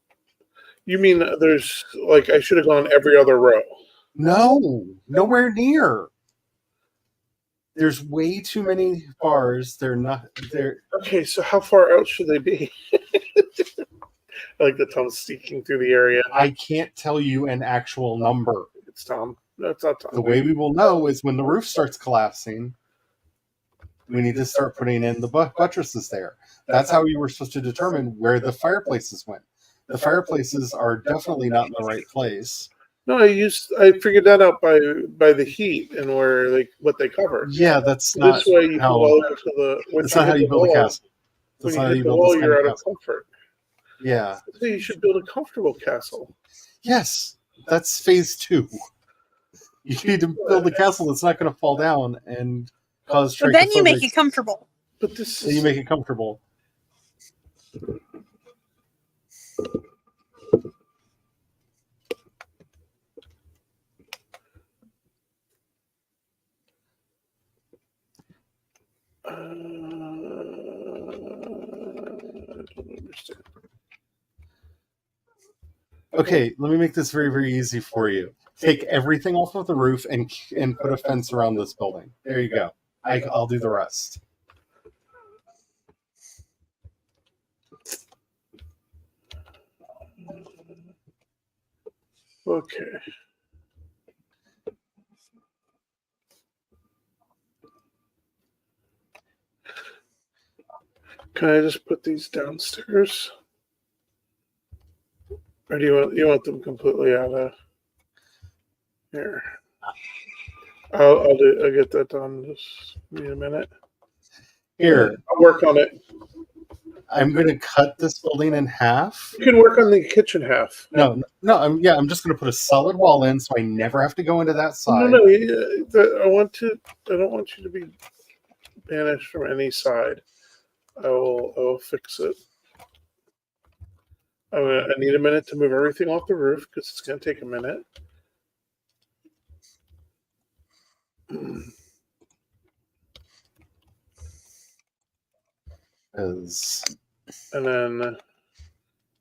you mean there's like I should have gone every other row? No, nowhere near. There's way too many bars. They're not there. Okay, so how far out should they be? I like the Tom sneaking through the area. I can't tell you an actual number. It's Tom. No, it's not Tom. The way we will know is when the roof starts collapsing. We need to start putting in the buttresses there. That's how we were supposed to determine where the fireplaces went. The fireplaces are definitely not in the right place. No, I figured that out by the heat and where what they cover. Yeah, that's not This way you how. can go into the. That's not how you build a castle. When That's you not how hit you the build wall, this kind you're of out of castle. comfort. Yeah. So you should build a comfortable castle. Yes, that's phase 2. You need to build a castle that's not going to fall down and cause But then you make trichophobics. it comfortable. But this Then you is make it comfortable. I don't understand. Okay, let me make this very, very easy for you. Take everything off of the roof and put a fence around this building. There you go. I'll do the rest. Okay. Can I just put these downstairs? Or do you want them completely out of here? I'll get that done. Just give me a minute. Here, I'll work on it. I'm going to cut this building in half. You can work on the kitchen half. No, I'm just going to put a solid wall in so I never have to go into that side. No, I don't want you to be banished from any side. I will fix it. I need a minute to move everything off the roof because it's going to take a minute. And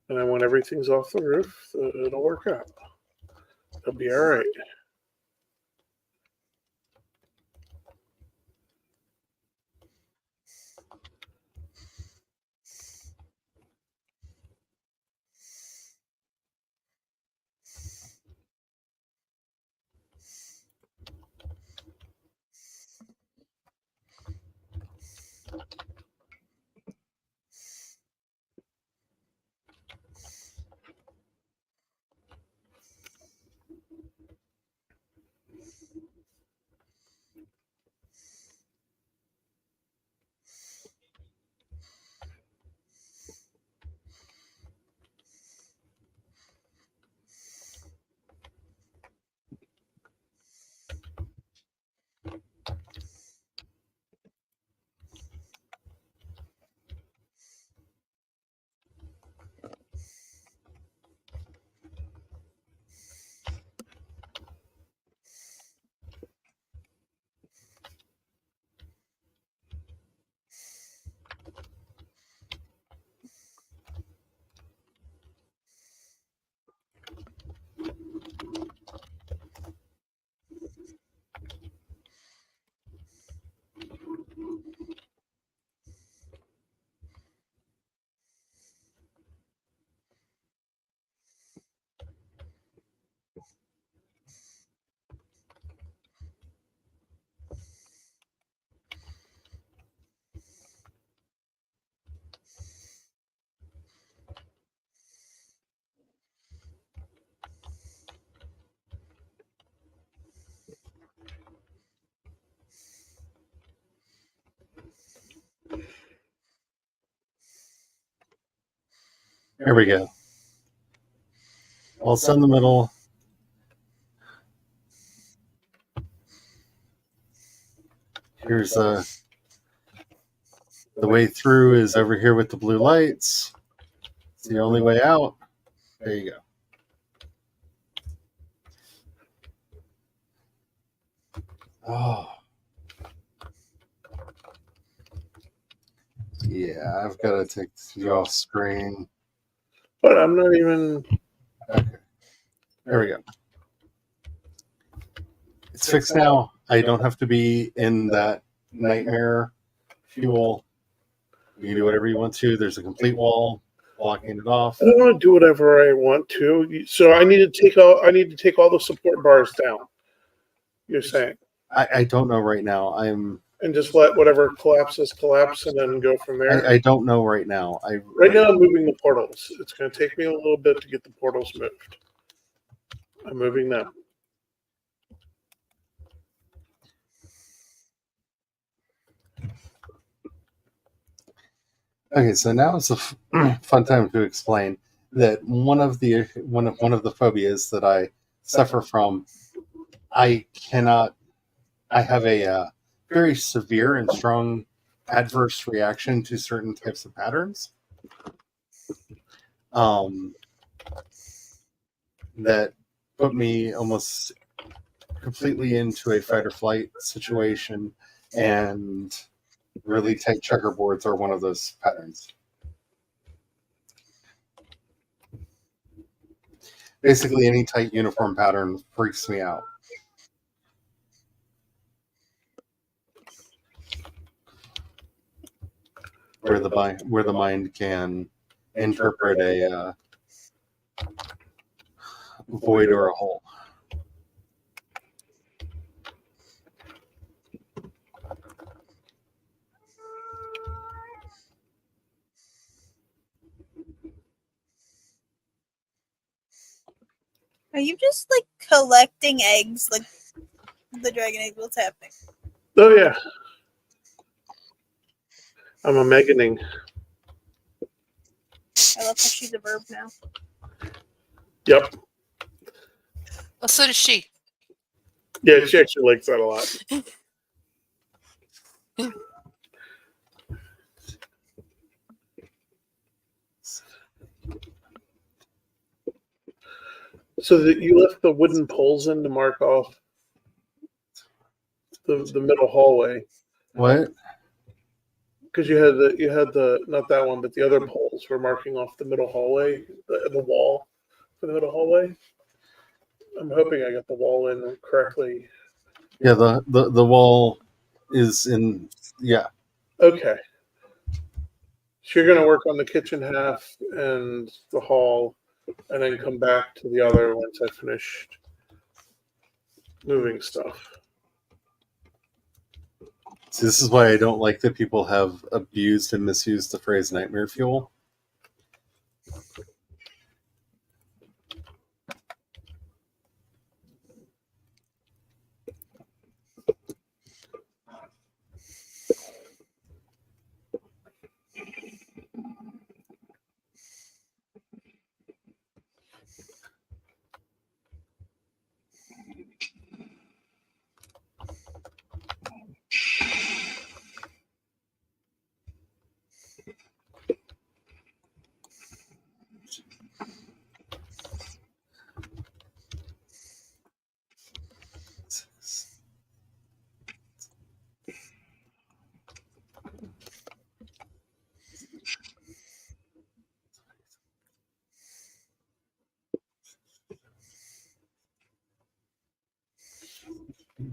then when everything's off the roof, it'll work out. It'll be all right. There we go. Also in the middle. Here's the way through is over here with the blue lights. It's the only way out. There you go. Oh. Yeah, I've got to take you off screen. But I'm not even. Okay. There we go. It's fixed now. I don't have to be in that nightmare fuel. You can do whatever you want to. There's a complete wall blocking it off. I don't want to do whatever I want to. So I need to take all the support bars down. You're saying, I don't know right now. and just let whatever collapses collapse, and then go from there. I don't know right now. Right now, I'm moving the portals. It's going to take me a little bit to get the portals moved. I'm moving them. Okay, so now it's a fun time to explain that one of the phobias that I suffer from, I have a very severe and strong adverse reaction to certain types of patterns. That put me almost completely into a fight or flight situation, and really tight checkerboards are one of those patterns. Basically, any tight uniform pattern freaks me out. Where the mind can interpret a void or a hole. Are you just like collecting eggs, like the dragon egg? What's happening? Oh yeah, I'm a Meganing. I love how she's a verb now. Yep. Well, so does she. Yeah, she actually likes that a lot. So that you left the wooden poles in to mark off the middle hallway. What? Because you had the not that one, but the other poles were marking off the middle hallway, the wall for the middle hallway. I'm hoping I got the wall in correctly. Yeah, the wall is in. Yeah. Okay. So you're going to work on the kitchen half and the hall, and then come back to the other once I finished moving stuff. See, this is why I don't like that people have abused and misused the phrase nightmare fuel.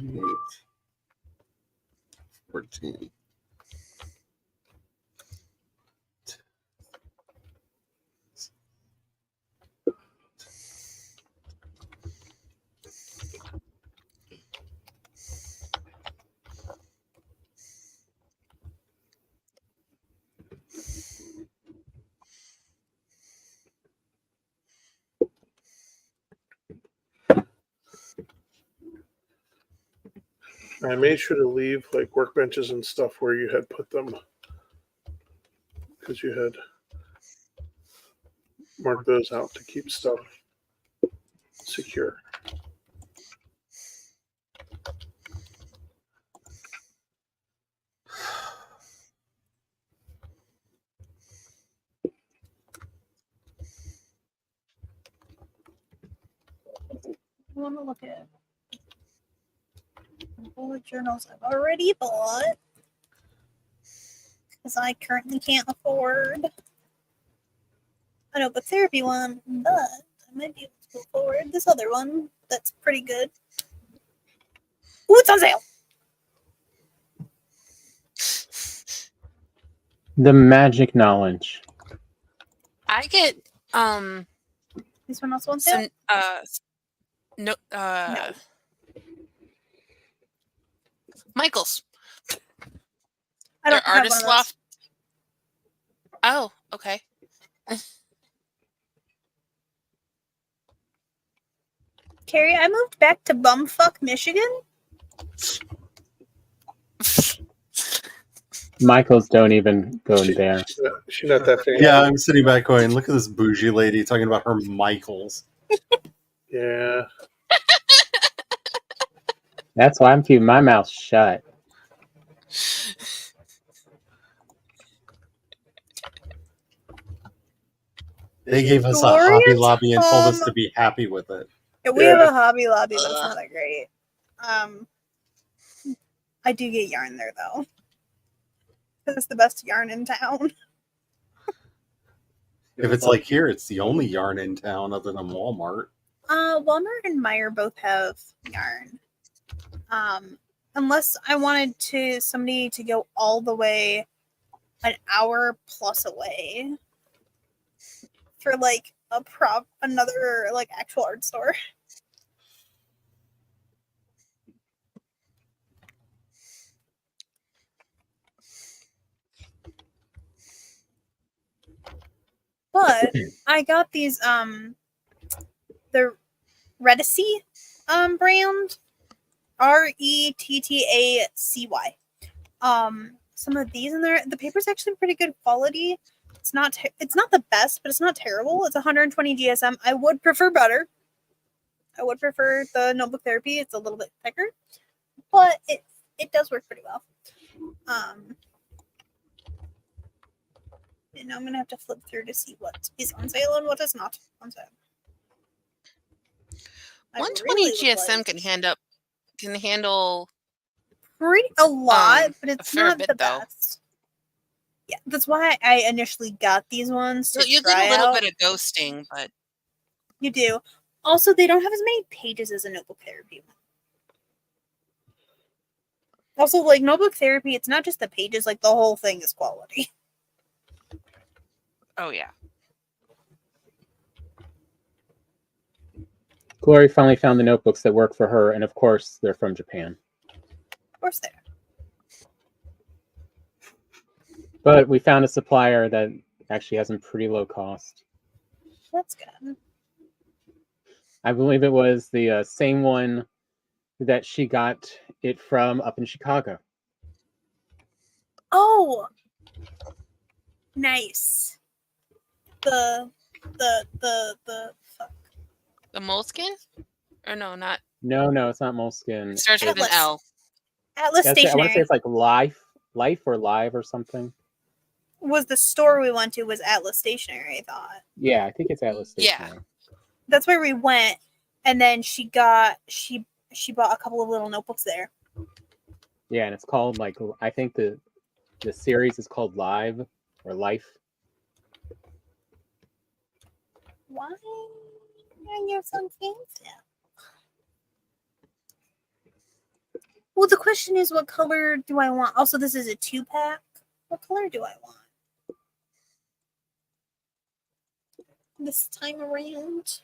Eight, 14. I made sure to leave like workbenches and stuff where you had put them, because you had mark those out to keep stuff secure. I want to look at bullet journals I've already bought because I currently can't afford a notebook therapy one, but I might be able to afford this other one that's pretty good. Ooh, it's on sale! The magic knowledge. I get This one also on sale? some no No. Michael's. I don't Their have artist one of those. loft. Oh, okay. Carrie, I moved back to bumfuck Michigan. Michaels don't even go there. She's not that fancy. Yeah, I'm sitting back going, look at this bougie lady talking about her Michaels. Yeah. That's why I'm keeping my mouth shut. They gave us a Glorious Hobby Lobby and told us home. to be happy with it. Yeah, we Yeah. have a Hobby Lobby, but it's not that great. I do get yarn there though. It's the best yarn in town. If it's like here, it's the only yarn in town other than Walmart. Walmart and Meijer both have yarn. Unless I wanted somebody to go all the way an hour plus away for like another like actual art store. But I got these the Retacy brand, Rettacy. Some of these in there, the paper's actually pretty good quality. It's not the best, but it's not terrible. It's 120 GSM. I would prefer butter. I would prefer the notebook therapy. It's a little bit thicker, but it does work pretty well. And I'm gonna have to flip through to see what is on sale and what is not on sale. 120 GSM can handle a lot, but a it's fair not bit, the though. best. Yeah, that's why I initially got these ones to You try get a little out. bit of ghosting, but You do. Also, they don't have as many pages as a notebook therapy one. Also, like notebook therapy, it's not just the pages; like the whole thing is quality. oh yeah. Glory finally found the notebooks that work for her, and of course, they're from Japan. Of course, they are. But we found a supplier that actually has them pretty low cost. That's good. I believe it was the same one that she got it from up in Chicago. Oh, nice. The fuck. The moleskin? Or no, not. No, it's not Moleskin. It starts with an Atlas. L. Atlas I want to say Stationery it's like Life or Live or something. was the store we went to. Was Atlas Stationery? I thought. Yeah, I think it's Atlas Yeah. Stationery. That's where we went, and then she bought a couple of little notebooks there. Yeah, and it's called like I think the series is called Live or Life. Why are you so fancy? Well, the question is, what color do I want? Also, this is a 2-pack. What color do I want this time around?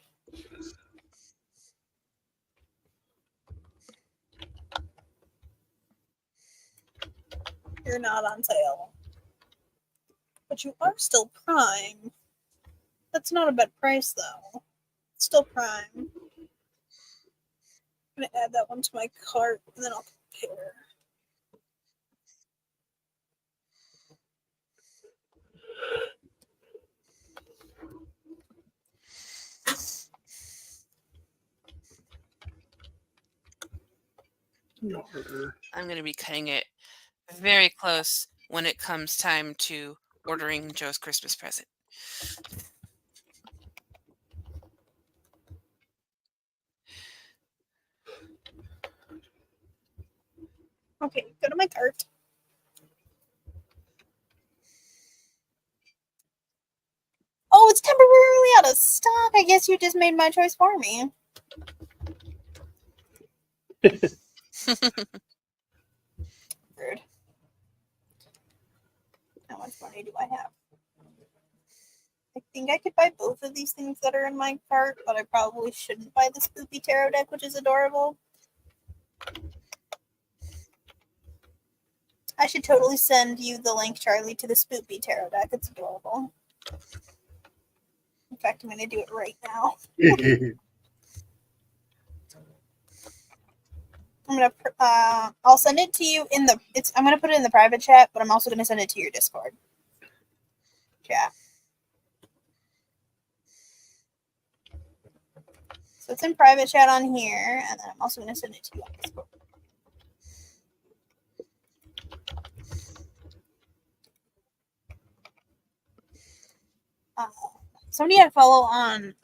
You're not on sale, but you are still Prime. That's not a bad price, though. It's still Prime. I'm gonna add that one to my cart, and then I'll compare. Yarn. I'm going to be cutting it very close when it comes time to ordering Joe's Christmas present. Okay, go to my cart. Oh, it's temporarily out of stock. I guess you just made my choice for me. Rude. How much money do I have? I think I could buy both of these things that are in my cart, but I probably shouldn't buy the Spoopy Tarot deck, which is adorable. I should totally send you the link, Charlie, to the Spoopy Tarot deck. It's adorable. In fact, I'm going to do it right now. I'm gonna. I'll send it to you in the. I'm gonna put it in the private chat, but I'm also gonna send it to your Discord chat. So it's in private chat on here, and then I'm also gonna send it to you on Discord. Somebody I follow on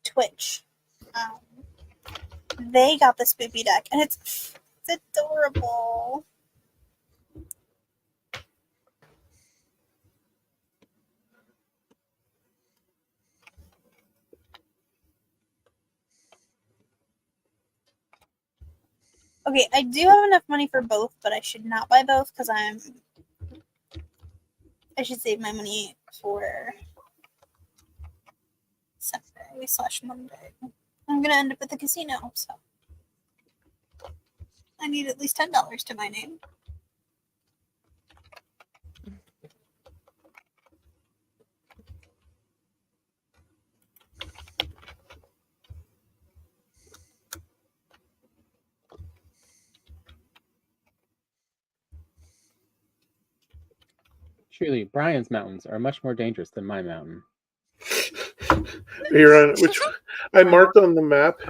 Twitch. They got the Spoopy deck, and it's adorable. Okay, I do have enough money for both, but I should not buy both because I should save my money for Sunday/Monday. I'm gonna end up at the casino, so I need at least $10 to my name. Truly, Brian's mountains are much more dangerous than my mountain. You're on which I marked on the map.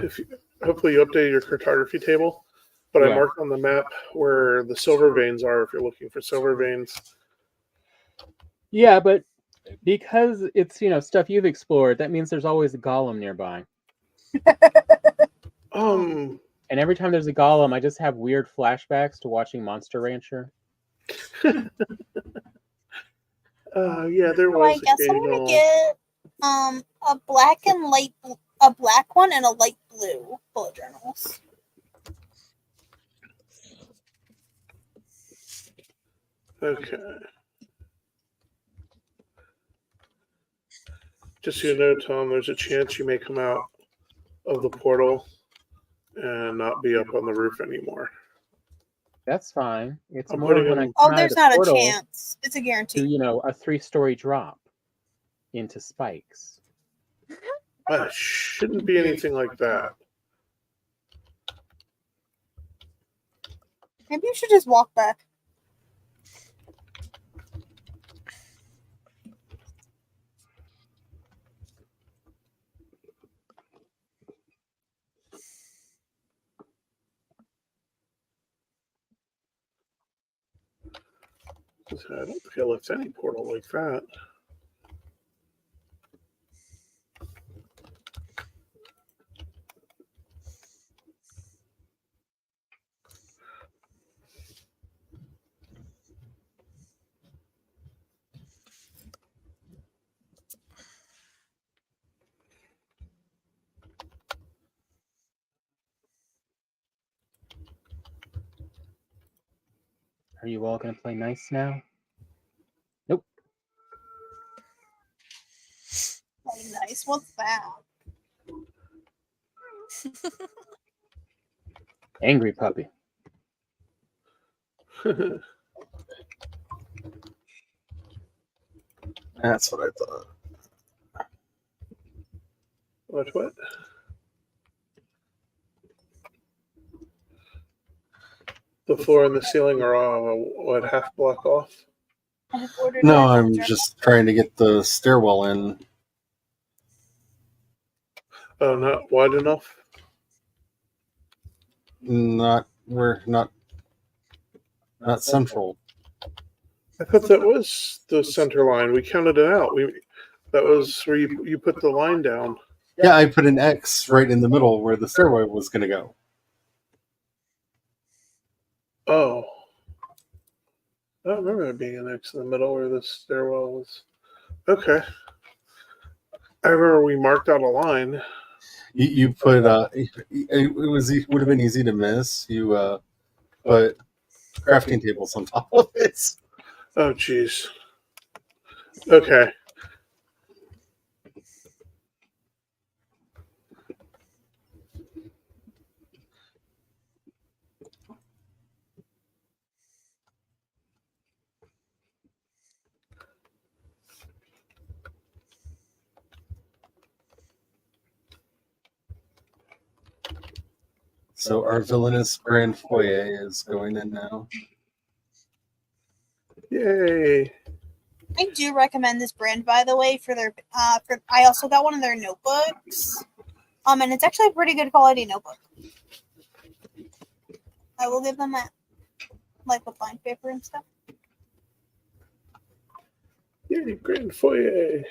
Hopefully you updated your cartography table, but I Yeah. marked on the map where the silver veins are. If you're looking for silver veins, Yeah, but because it's stuff you've explored, that means there's always a golem nearby. And every time there's a golem, I just have weird flashbacks to watching Monster Rancher. yeah, there So I was guess I'm occasional. gonna get a black one and a light blue bullet journals. Okay. Just so you know, Tom, there's a chance you may come out of the portal and not be up on the roof anymore. That's fine. It's I'm more putting when I them- come Oh, out there's of the not a portal chance. It's a guarantee. to a 3-story drop into spikes. Shouldn't be anything like that. Maybe you should just walk back. I don't feel it's any portal like that. Are you all going to play nice now? Nope. Like, nice. What's that? Angry puppy. That's what I thought. What? The floor and the ceiling are all, half block off? I have ordered No, my I'm bullet journal. just trying to get the stairwell in. Oh, not wide enough? Not we're not central. I thought that was the center line. We counted it out. That was where you put the line down. Yeah, I put an X right in the middle where the stairway was going to go. Oh. I don't remember there being an X in the middle where the stairwell was. Okay. I remember we marked out a line. You put it would have been easy to miss. You put crafting tables on top of it. Oh, jeez. Okay. So our villainous grand foyer is going in now. Yay. I do recommend this brand, by the way, for their I also got one of their notebooks. And it's actually a pretty good quality notebook. I will give them that, like with lined paper and stuff. Yay, grand foyer.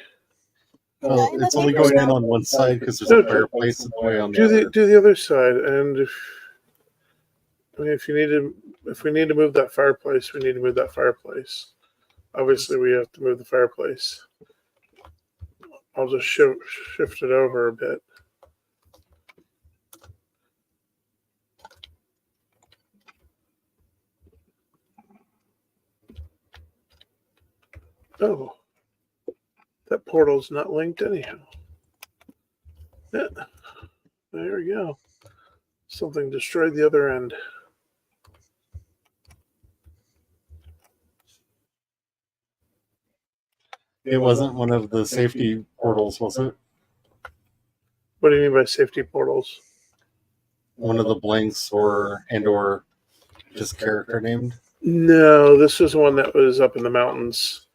Well, Yeah, it's the only paper's going in not- on one side because there's No, a fireplace in the way on the Do other. the other side, and if we need to move that fireplace, we need to move that fireplace. Obviously, we have to move the fireplace. I'll just shift it over a bit. Oh, that portal's not linked anyhow. Yeah, there we go. Something destroyed the other end. It wasn't one of the safety portals, was it? What do you mean by safety portals? One of the blanks or just character named? No, this was one that was up in the mountains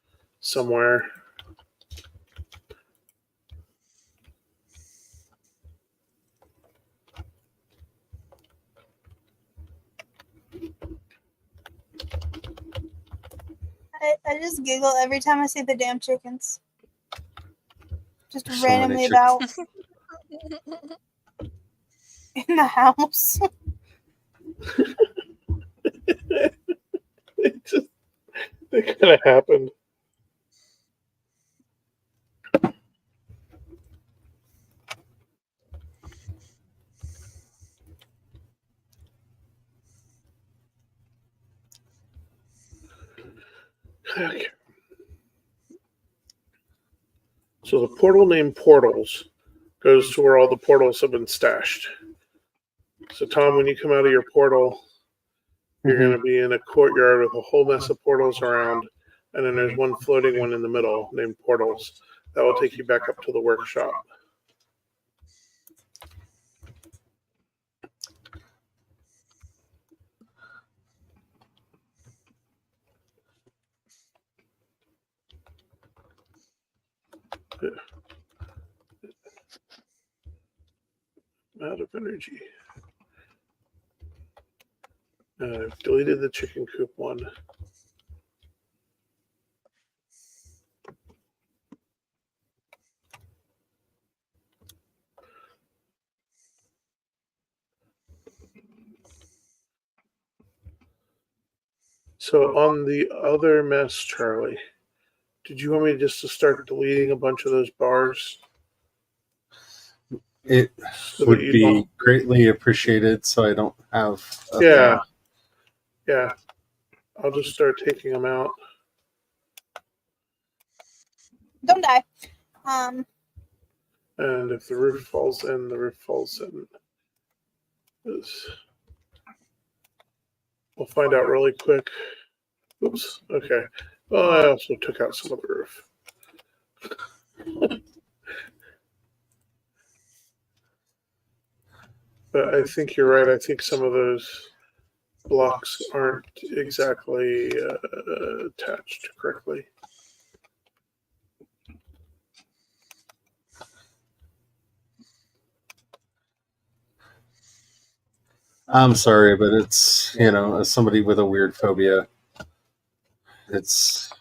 somewhere. I just giggle every time I see the damn chickens. Just There's so randomly many about in the house. It kind of happened. Okay. So the portal named Portals goes to where all the portals have been stashed. So Tom, when you come out of your portal, you're going to be in a courtyard with a whole mess of portals around, and then there's one floating one in the middle named Portals. That will take you back up to the workshop. Out of energy. I've deleted the chicken coop one. So on the other mess, Charlie, did you want me just to start deleting a bunch of those bars? It So that would you be don't- greatly appreciated so I don't have a Yeah. Yeah. I'll just start taking them out. Don't die. And if the roof falls in, the roof falls in. We'll find out really quick. Oops. Okay. Well, I also took out some of the roof. But I think you're right. I think some of those blocks aren't exactly attached correctly. I'm sorry, but it's, as somebody with a weird phobia, it's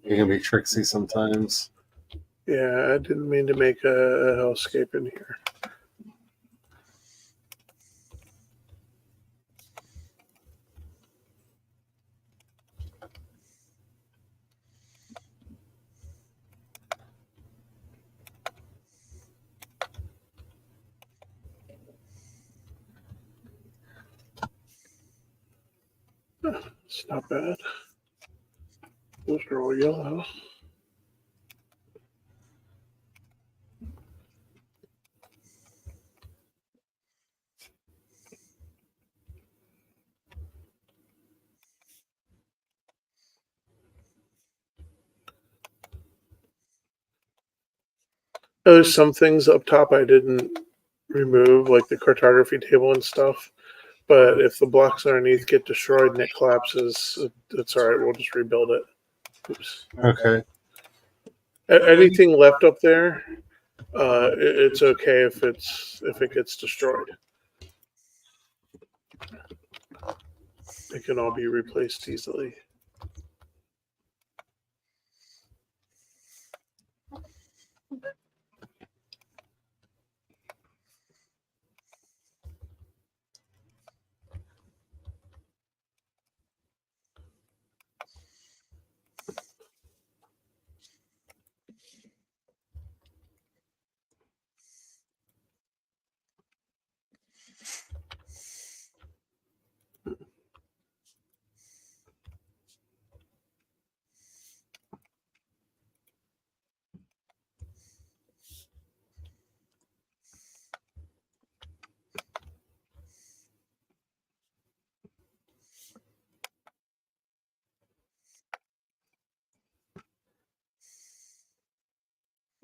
it can be tricksy sometimes. Yeah, I didn't mean to make a hellscape in here. It's not bad. Those are all yellow. There's some things up top I didn't remove, like the cartography table and stuff. But if the blocks underneath get destroyed and it collapses, it's all right. We'll just rebuild it. Oops. Okay. Anything left up there, it's okay if it gets destroyed. It can all be replaced easily.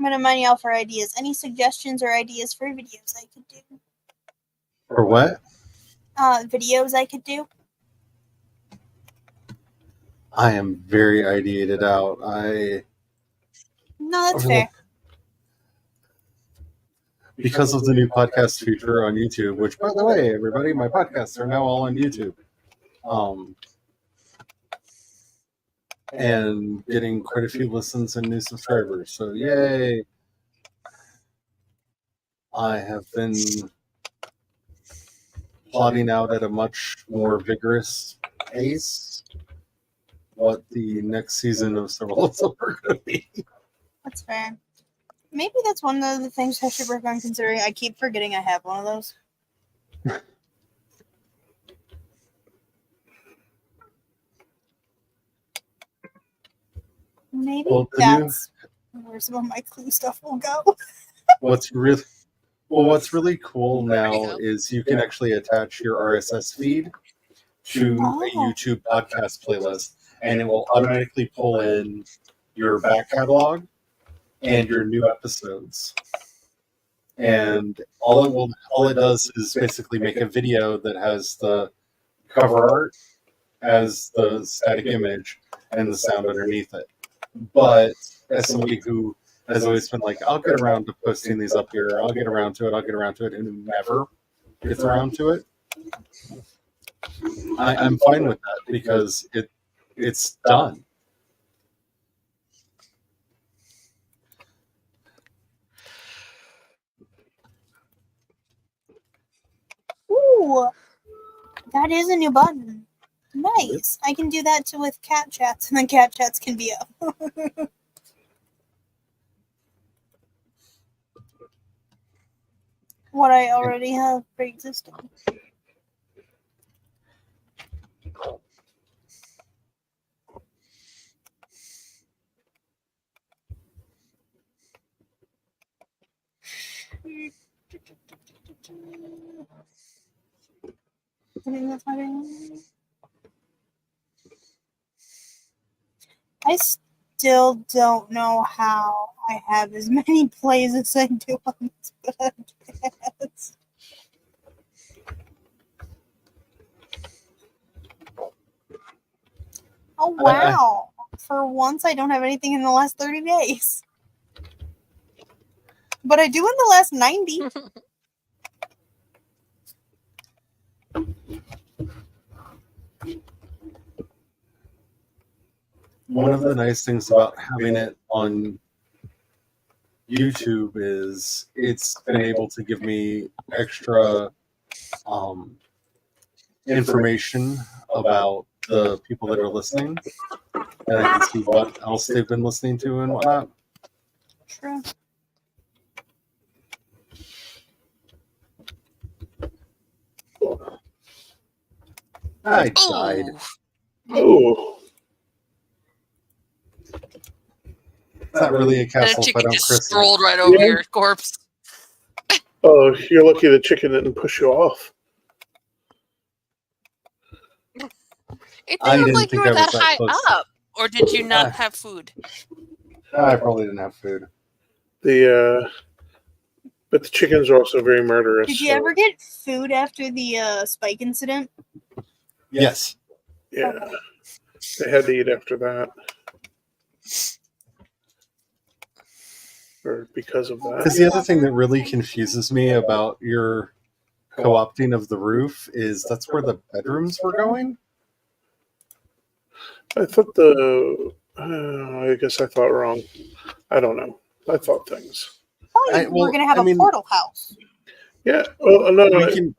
I'm gonna mind y'all for ideas. Any suggestions or ideas for videos I could do? For what? Videos I could do. I am very ideated out. No, that's fair. Because of the new podcast feature on YouTube, which, by the way, everybody, my podcasts are now all on YouTube. And getting quite a few listens and new subscribers. So, yay! I have been plotting out at a much more vigorous pace what the next season of Survival are going to be. That's fair. Maybe that's one of the things I should work on considering. I keep forgetting I have one of those. Maybe that's where some of my clue stuff will go. What's really cool now is you can actually attach your RSS feed to a YouTube podcast playlist, and it will automatically pull in your back catalog and your new episodes. And all it does is basically make a video that has the cover art as the static image and the sound underneath it. But as somebody who has always been like, I'll get around to posting these up here, I'll get around to it, and who never gets around to it, I'm fine with that because it's done. Ooh, that is a new button. Nice. I can do that too with cat chats, and then cat chats can be up. What I already have pre-existing. I still don't know how I have as many plays as I do on this podcast. Oh wow! For once, I don't have anything in the last 30 days, but I do in the last 90. One of the nice things about having it on YouTube is it's been able to give me extra information about the people that are listening, and I can see what else they've been listening to and whatnot. True. I died. Oh, It's not really a And a castle if I chicken don't just christen it. strolled right over Yeah. your corpse. oh, you're lucky the chicken didn't push you off. It I didn't look didn't like you think were I was that that high close. up. Or did you not Ah. have food? I probably didn't have food. But the chickens are also very murderous. Did you so, ever get food after the spike incident? Yes. Yeah, they had to eat after that, or because of that. Because the other thing that really confuses me about your co-opting of the roof is that's where the bedrooms were going. I thought I guess I thought wrong. I don't know. I thought things. Oh, we're gonna have a portal house. Yeah. Well, no. We can,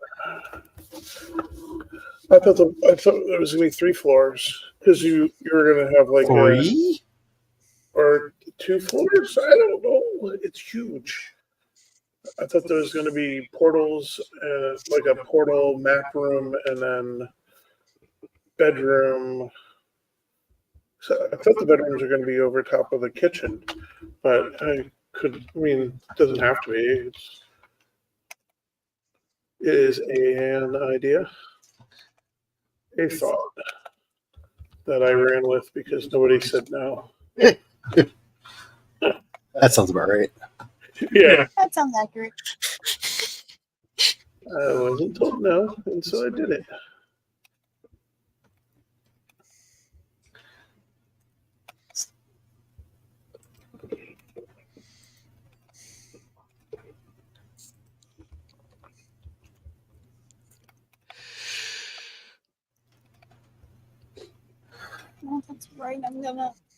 I thought there was gonna be 3 floors because you were gonna have like 3? or 2 floors. I don't know. It's huge. I thought there was gonna be portals, like a portal map room, and then bedroom. So I thought the bedrooms are going to be over top of the kitchen, but it doesn't have to be. It is an idea, a thought that I ran with because nobody said no. That sounds about right. Yeah, That sounds accurate. I wasn't told no, and so I did it. No, that's right.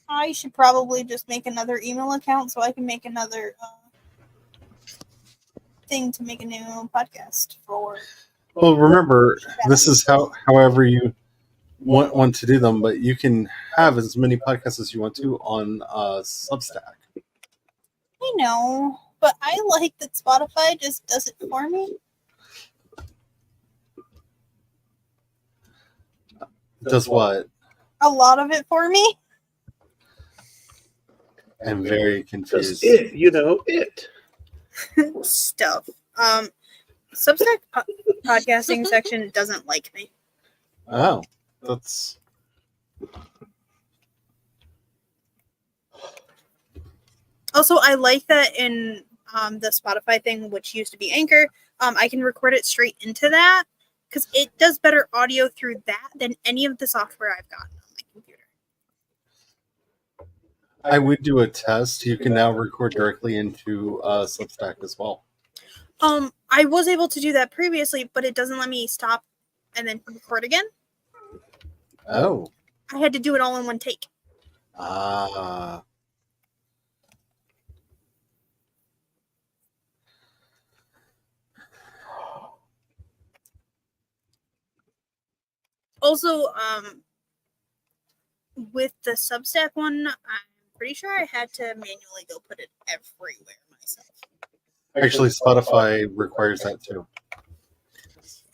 I should probably just make another email account so I can make another thing to make a new podcast for. Well, remember, this is however you want to do them, but you can have as many podcasts as you want to on Substack. I know, but I like that Spotify just does it for me. Does what? A lot of it for me. I'm very confused. It. Stuff. Substack podcasting section doesn't like me. Oh, that's. Also, I like that in the Spotify thing, which used to be Anchor, I can record it straight into that because it does better audio through that than any of the software I've gotten on my computer. I would do a test. You can now record directly into Substack as well. I was able to do that previously, but it doesn't let me stop and then record again. Oh. I had to do it all in one take. Ah. Also, with the Substack one, I'm pretty sure I had to manually go put it everywhere myself. Actually, Spotify requires that too.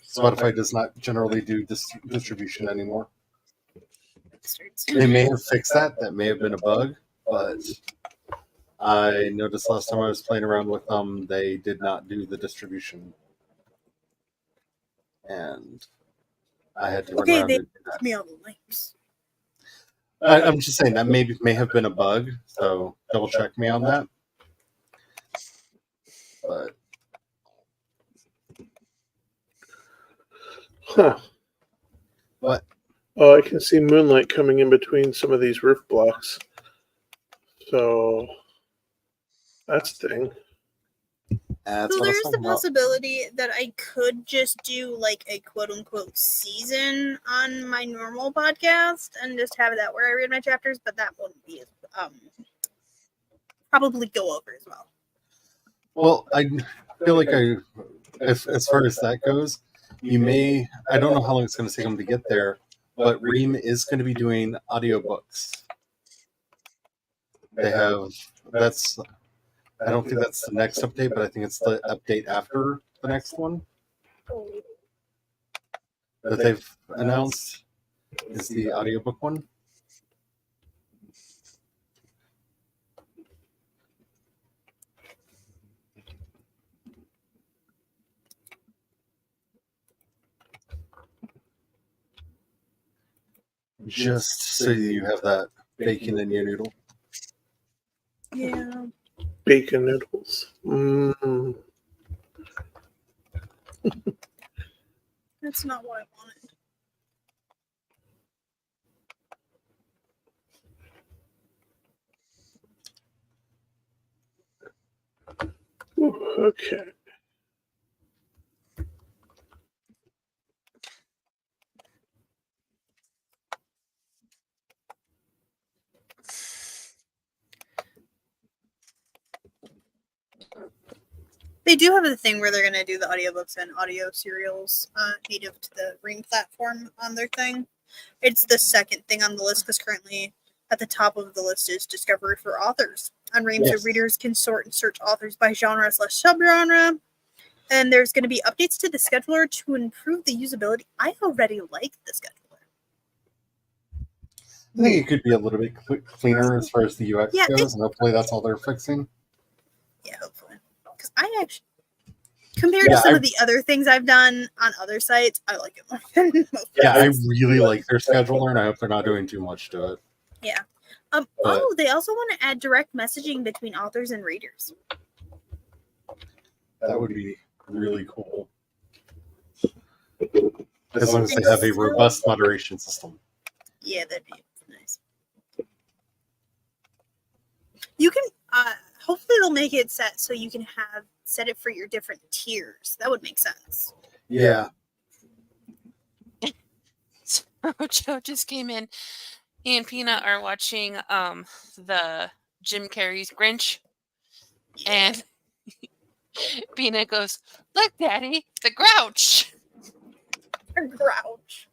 Spotify does not generally do distribution anymore. They may have fixed that. That may have been a bug, but I noticed last time I was playing around with them, they did not do the distribution. And I had to run around and do that. Me all the links. I'm just saying that may have been a bug, so double check me on that. But Huh. what? Oh, I can see moonlight coming in between some of these roof blocks. So that's the thing. That's So what I was there's the talking about. possibility that I could just do like a quote unquote season on my normal podcast and just have that where I read my chapters, but that wouldn't be probably go over as well. Well, I feel like as far as that goes, you may. I don't know how long it's going to take them to get there, but Ream is going to be doing audiobooks. They have. That's. I don't think that's the next update, but I think it's the update after the next one that they've announced is the audiobook one. Just so you have that bacon in your noodle. Yeah. Bacon noodles. Mm. That's not what I wanted. Ooh, okay. They do have a thing where they're going to do the audiobooks and audio serials native to the Ream platform on their thing. It's the second thing on the list because currently at the top of the list is Discovery for Authors. On Ream, so readers can sort and search authors by genre/subgenre. And there's going to be updates to the scheduler to improve the usability. I already like the scheduler. I think it could be a little bit cleaner as far as the UX goes, and hopefully that's all they're fixing. Yeah, hopefully. Because I actually, compared to some of the other things I've done on other sites, I like it more than most. Yeah, I really like their scheduler, and I hope they're not doing too much to it. Yeah. Oh, they also want to add direct messaging between authors and readers. That would be really cool. As long as they have a robust moderation system. Yeah, that'd be nice. You can, hopefully they'll make it set so you can set it for your different tiers. That would make sense. Yeah. So Joe just came in. He and Peanut are watching the Jim Carrey's Grinch. And Peanut goes, "Look, Daddy, the Grouch." A Grouch.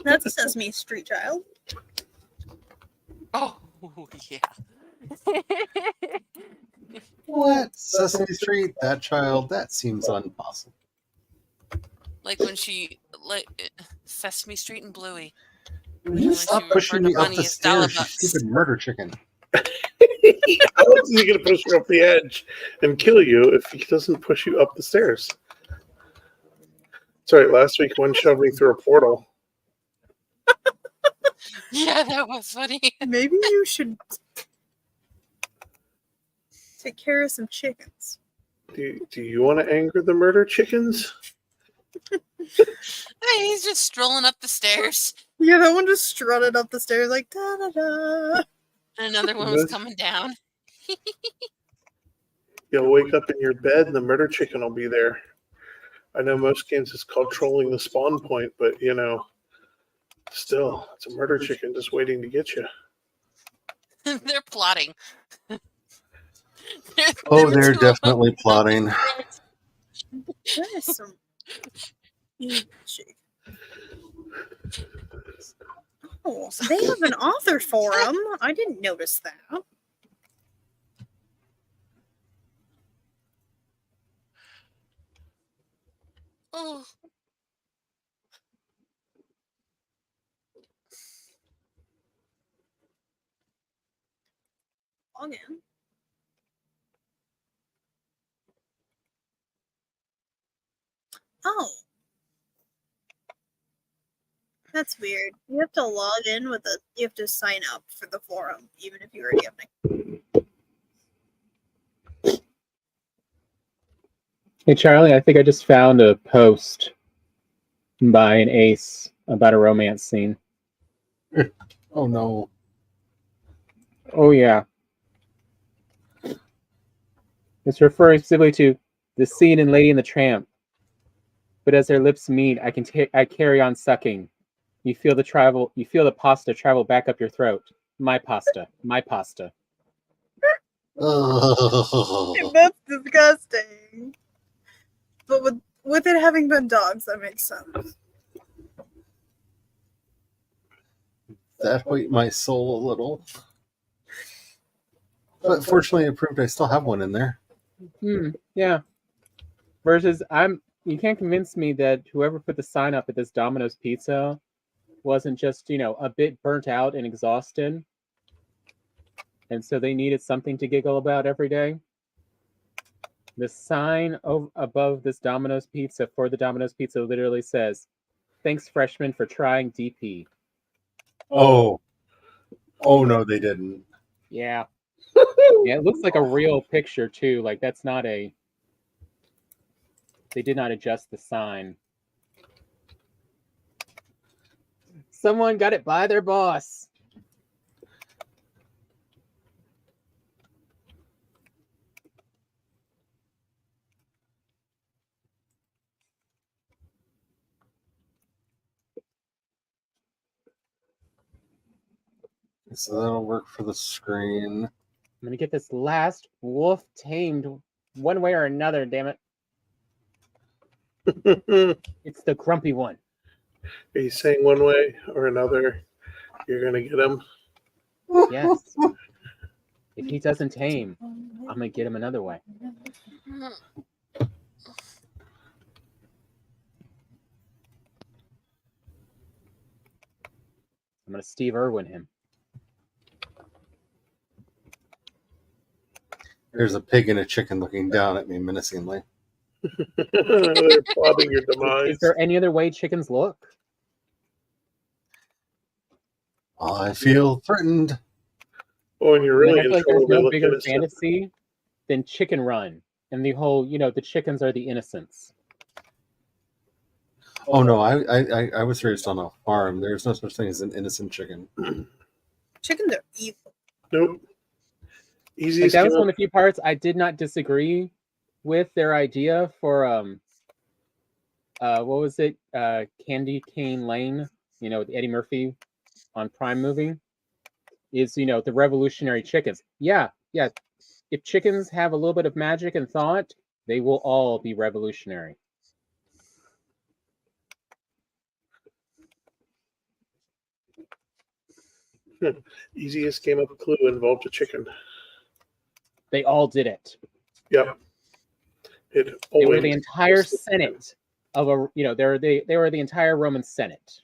That's a Sesame Street child. Oh, yeah. What? Sesame Street? That child? That seems impossible. Like when she, Sesame Street and Bluey. Will you stop pushing me up the stairs, you stupid murder chicken? How else is he going to push you off the edge and kill you if he doesn't push you up the stairs? Sorry, last week one shoved me through a portal. Yeah, that was funny. Maybe you should take care of some chickens. Do you want to anger the murder chickens? He's just strolling up the stairs. Yeah, that one just strutted up the stairs like da da da. And another one was coming down. You'll wake up in your bed and the murder chicken will be there. I know most games it's called trolling the spawn point, but you know, still, it's a murder chicken just waiting to get you. They're plotting. They're definitely plotting. There is some chicken. Oh, they have an author forum. I didn't notice that. Oh. Login. Oh. That's weird. You have to log in with you have to sign up for the forum, even if you already have an account. Hey, Charlie, I think I just found a post by an ace about a romance scene. Oh, no. Oh yeah. It's referring specifically to the scene in Lady and the Tramp. But as their lips meet, I carry on sucking. You feel the pasta travel back up your throat. My pasta. My pasta. That's disgusting. But with it having been dogs, that makes sense. That hurt my soul a little. But fortunately, it proved I still have one in there. Yeah. Versus, you can't convince me that whoever put the sign up at this Domino's Pizza wasn't just, a bit burnt out and exhausted. And so they needed something to giggle about every day. The sign above this Domino's Pizza for the Domino's Pizza literally says, "Thanks, freshman, for trying DP." Oh no, they didn't. Yeah. Yeah, it looks like a real picture too. Like that's not they did not adjust the sign. Someone got it by their boss. So that'll work for the screen. I'm gonna get this last wolf tamed one way or another, damn it. It's the grumpy one. Are you saying one way or another you're going to get him? Yes. If he doesn't tame, I'm gonna get him another way. I'm gonna Steve Irwin him. There's a pig and a chicken looking down at me menacingly. They're plotting your demise. Is there any other way chickens look? I feel threatened. Oh, and you're really I in feel like trouble. there's They no look bigger innocent. fantasy than Chicken Run and the whole, the chickens are the innocents. Oh no, I was raised on a farm. There's no such thing as an innocent chicken. Chickens are evil. Nope. Like Easiest that was game one of the few parts I did not disagree with their idea for what was it? Candy Cane Lane, with Eddie Murphy on Prime movie. Is the revolutionary chickens. Yeah. If chickens have a little bit of magic and thought, they will all be revolutionary. Easiest game of Clue involved a chicken. They all did it. Yep. They were the entire Senate of a. They were the entire Roman Senate.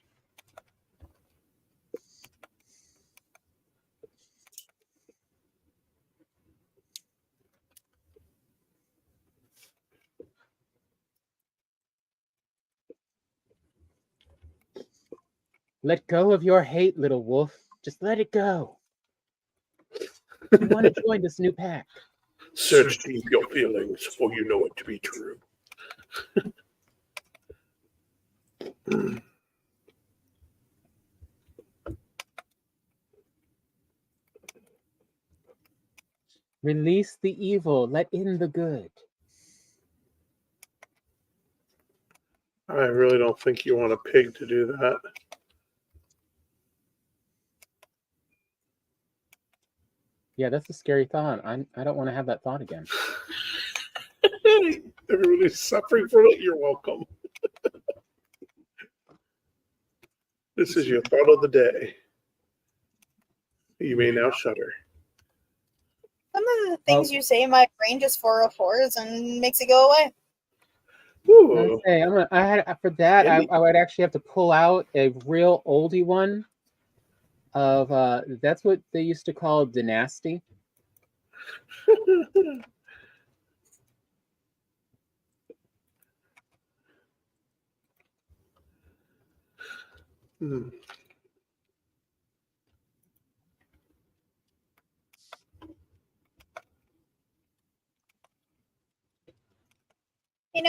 Let go of your hate, little wolf. Just let it go. You want to join this new pack. Search deep your feelings, for you know it to be true. Release the evil, let in the good. I really don't think you want a pig to do that. Yeah, that's a scary thought. I don't want to have that thought again. Everybody's suffering from it. You're welcome. This is your thought of the day. You may now shudder. Some of the things you say, my brain just 404s and makes it go away. Ooh. Okay, I would actually have to pull out a real oldie one of that's what they used to call dynasty.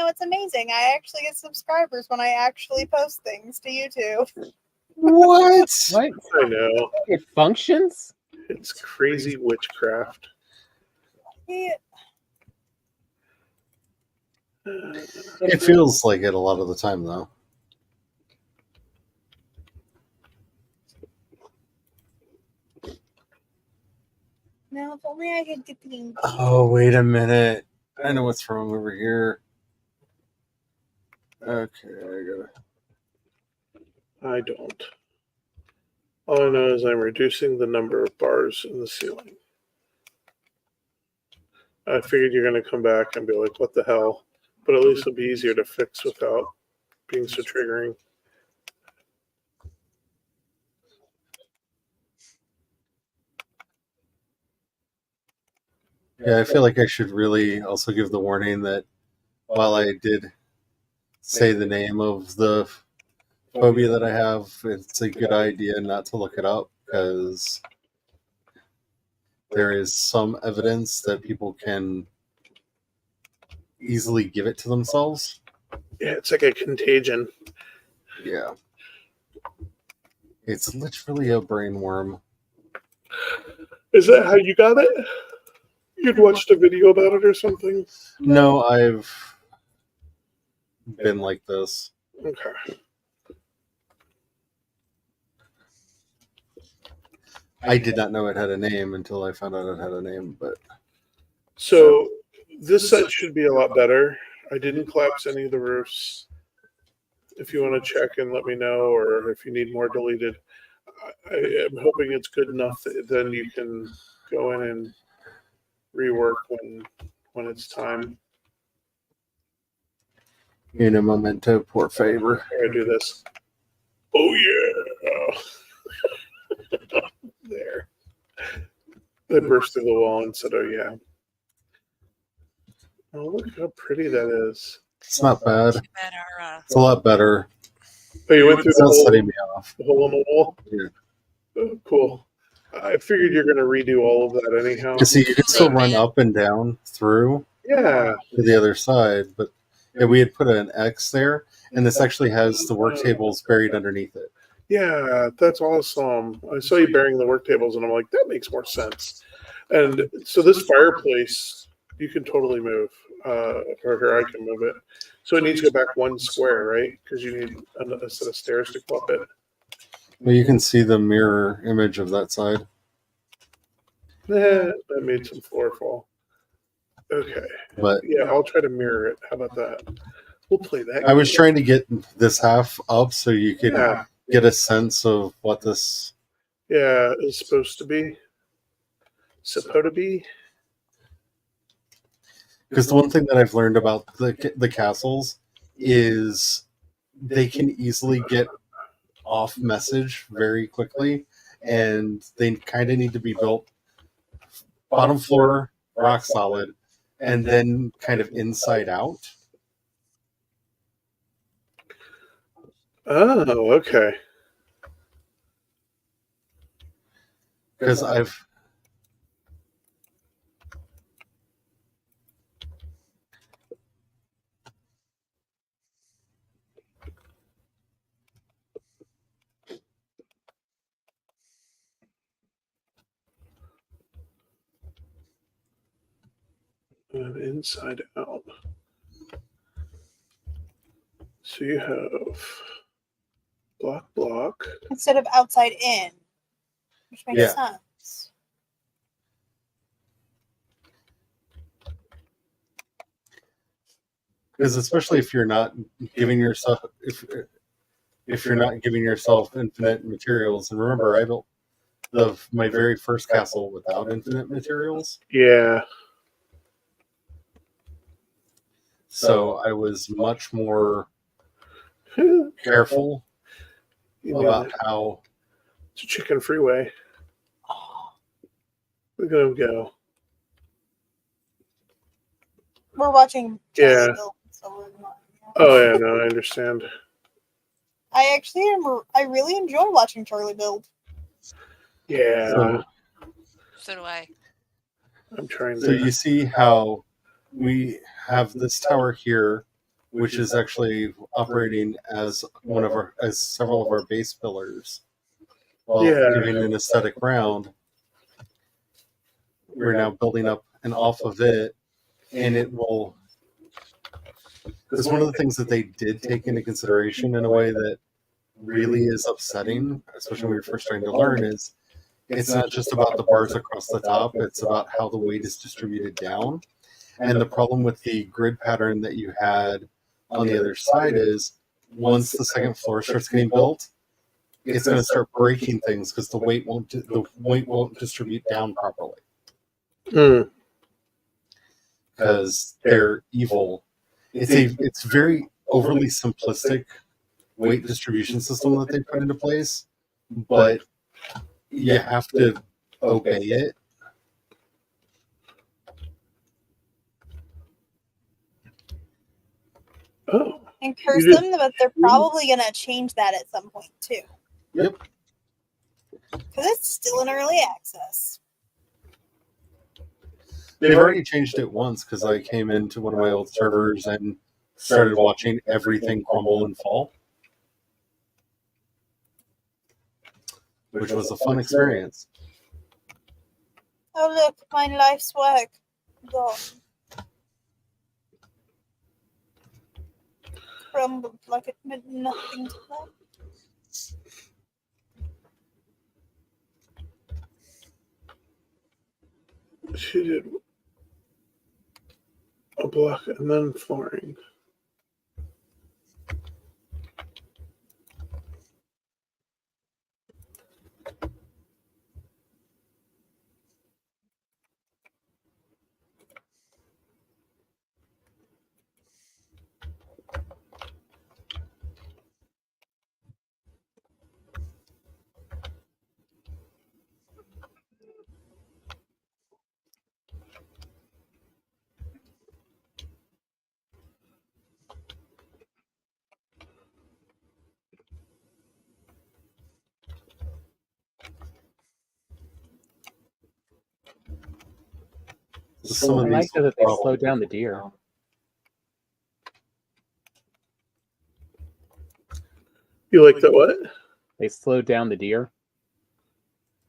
It's amazing. I actually get subscribers when I actually post things to YouTube. What? What? I know. It functions? It's crazy witchcraft. Yeah. It feels like it a lot of the time, though. Now, if only I could get the ink. Oh, wait a minute. I know what's wrong over here. Okay, I don't. All I know is I'm reducing the number of bars in the ceiling. I figured you're going to come back and be like, what the hell? But at least it'll be easier to fix without being so triggering. Yeah, I feel like I should really also give the warning that while I did say the name of the phobia that I have, it's a good idea not to look it up because there is some evidence that people can easily give it to themselves. Yeah, it's like a contagion. Yeah. It's literally a brain worm. Is that how you got it? You'd watched a video about it or something? No, I've been like this. Okay. I did not know it had a name until I found out it had a name, but So this site should be a lot better. I didn't collapse any of the roofs. If you want to check and let me know, or if you need more deleted, I am hoping it's good enough that then you can go in and rework when it's time. in a memento, por favor. I do this. Oh yeah. There. They burst through the wall and said, oh yeah. Oh, look how pretty that is. It's not bad. That are, It's a lot better. Oh, you went through It's the not whole, setting me off. the hole in the wall? Yeah. Oh, cool. I figured you're going to redo all of that anyhow. You see, you can still run up and down through Yeah. to the other side, but yeah, we had put an X there, and this actually has the work tables buried underneath it. Yeah, that's awesome. I saw you burying the work tables, and I'm like, that makes more sense. And so this fireplace, you can totally move. Or here, I can move it. So it needs to go back one square, right? Because you need a set of stairs to go up it. Well, you can see the mirror image of that side. That made some floor fall. Okay. But Yeah, I'll try to mirror it. How about that? We'll play that. I was game. trying to get this half up so you could Yeah. get a sense of what this. Yeah, it's supposed to be. Supposed to be. Because the one thing that I've learned about the castles is they can easily get off message very quickly, and they kind of need to be built bottom floor, rock solid, and then kind of inside out. Oh, okay. Because I've And inside out. So you have block. Instead of outside in, which makes Yeah. sense. because especially if you're not giving yourself if you're not giving yourself infinite materials, and remember, I built my very first castle without infinite materials, Yeah. so I was much more careful You mean about how. it's a chicken freeway. Look at him go. We're watching. Yeah. Still, so we're not- Oh yeah, no, I understand. I actually am. I really enjoy watching Charlie build. Yeah. So, so do I. I'm trying so to. you see how we have this tower here, which is actually operating as several of our base pillars, while Yeah. giving an aesthetic round. we're now building up and off of it, and it will. Because one of the things that they did take into consideration in a way that really is upsetting, especially when you're first trying to learn, is it's not just about the bars across the top, it's about how the weight is distributed down. And the problem with the grid pattern that you had on the other side is once the second floor starts getting built, it's going to start breaking things because the weight won't distribute down properly Mm. because they're evil. It's very overly simplistic weight distribution system that they put into place, but you have to obey it. Oh, And curse You them, but they're probably gonna change that at some point too. Yep. Because it's still in early access. They've already changed it once because I came into one of my old servers and started watching everything crumble and fall, which was a fun experience. Oh look, my life's work gone. Crumbled like it meant nothing to them. she did a block and then flooring. So some of I like these that they will slowed down the deer. You like the what? They slowed down the deer.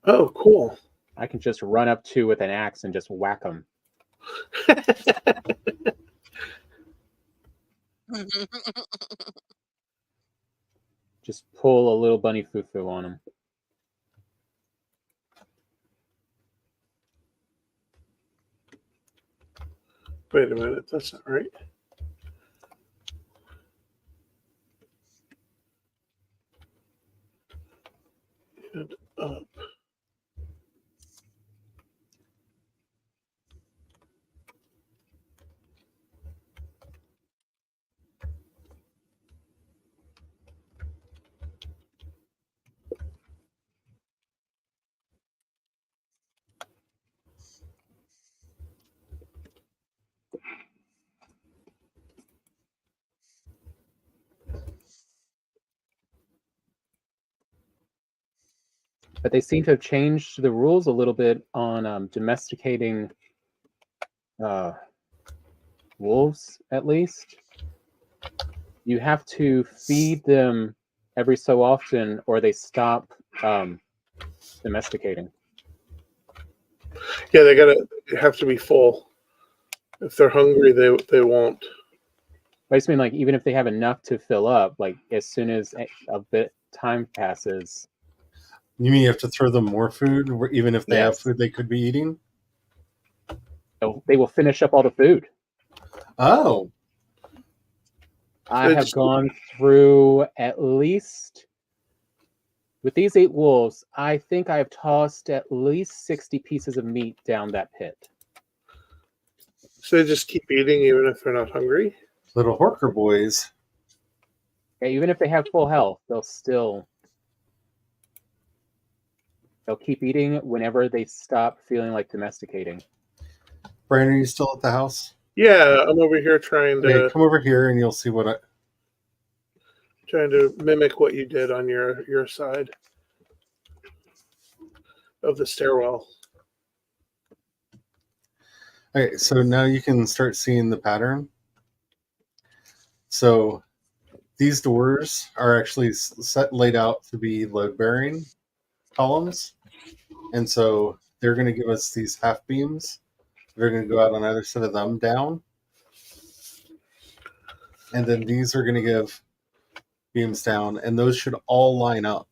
Oh, cool. I can just run up to with an axe and just whack them. Just pull a little bunny foo-foo on them. Wait a minute, that's not right. And up. But they seem to have changed the rules a little bit on domesticating wolves, at least. You have to feed them every so often or they stop domesticating. Yeah, they have to be full. If they're hungry, they won't. I just mean, like, even if they have enough to fill up, like, as soon as a bit time passes. You mean you have to throw them more food, even if they have Yes. food they could be eating? They will finish up all the food. Oh, I have gone through at least, with these 8 wolves, I think I've tossed at least 60 pieces of meat down that pit. So they just keep eating even if they're not hungry? little Horker boys. Yeah, even if they have full health, they'll keep eating whenever they stop feeling like domesticating. Brian, are you still at the house? Yeah, I'm over here trying Okay, to come over here and you'll see what I. trying to mimic what you did on your side of the stairwell. Okay, so now you can start seeing the pattern. So these doors are actually laid out to be load-bearing columns, and so they're going to give us these half beams. They're going to go out on either side of them down. And then these are going to give beams down, and those should all line up.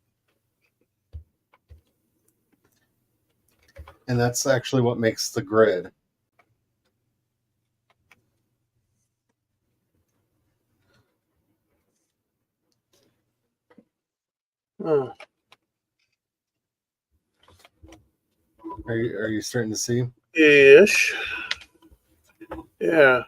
And that's actually what makes the grid. Oh, Are you starting to see? ish. Yeah.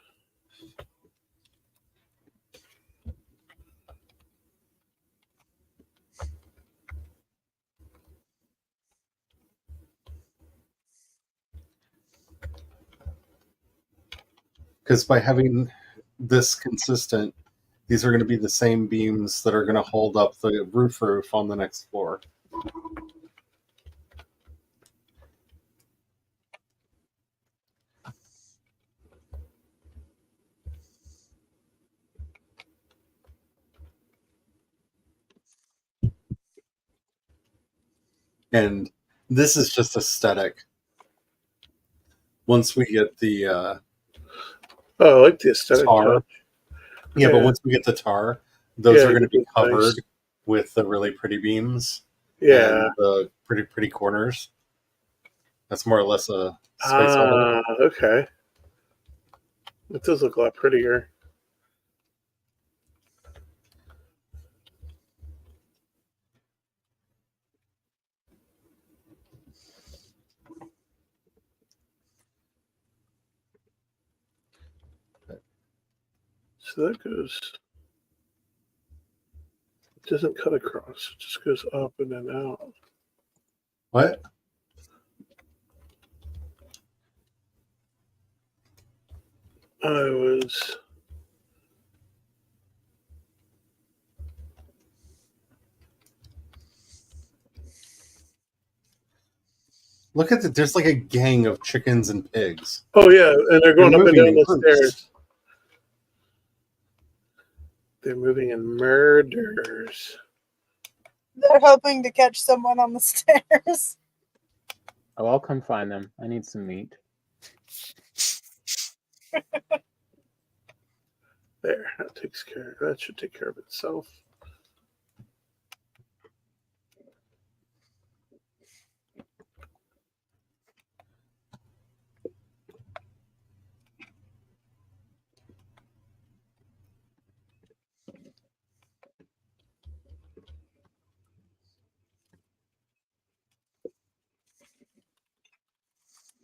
Because by having this consistent, these are going to be the same beams that are going to hold up the roof on the next floor. And this is just aesthetic. Once we get the Oh, I like the aesthetic tar, touch. yeah, but Yeah. once we get the tar, those Yeah, are going to be it looks covered nice. with the really pretty beams Yeah. and the pretty corners. That's more or less a space hole. Okay. It does look a lot prettier. So that goes. It doesn't cut across. It just goes up and then out. What? I was. Look at that. There's like a gang of chickens and pigs. Oh yeah, and they're going They're up and moving down in the groups. stairs. They're moving in murders. They're hoping to catch someone on the stairs. Oh, I'll come find them. I need some meat. There, that takes care. That should take care of itself.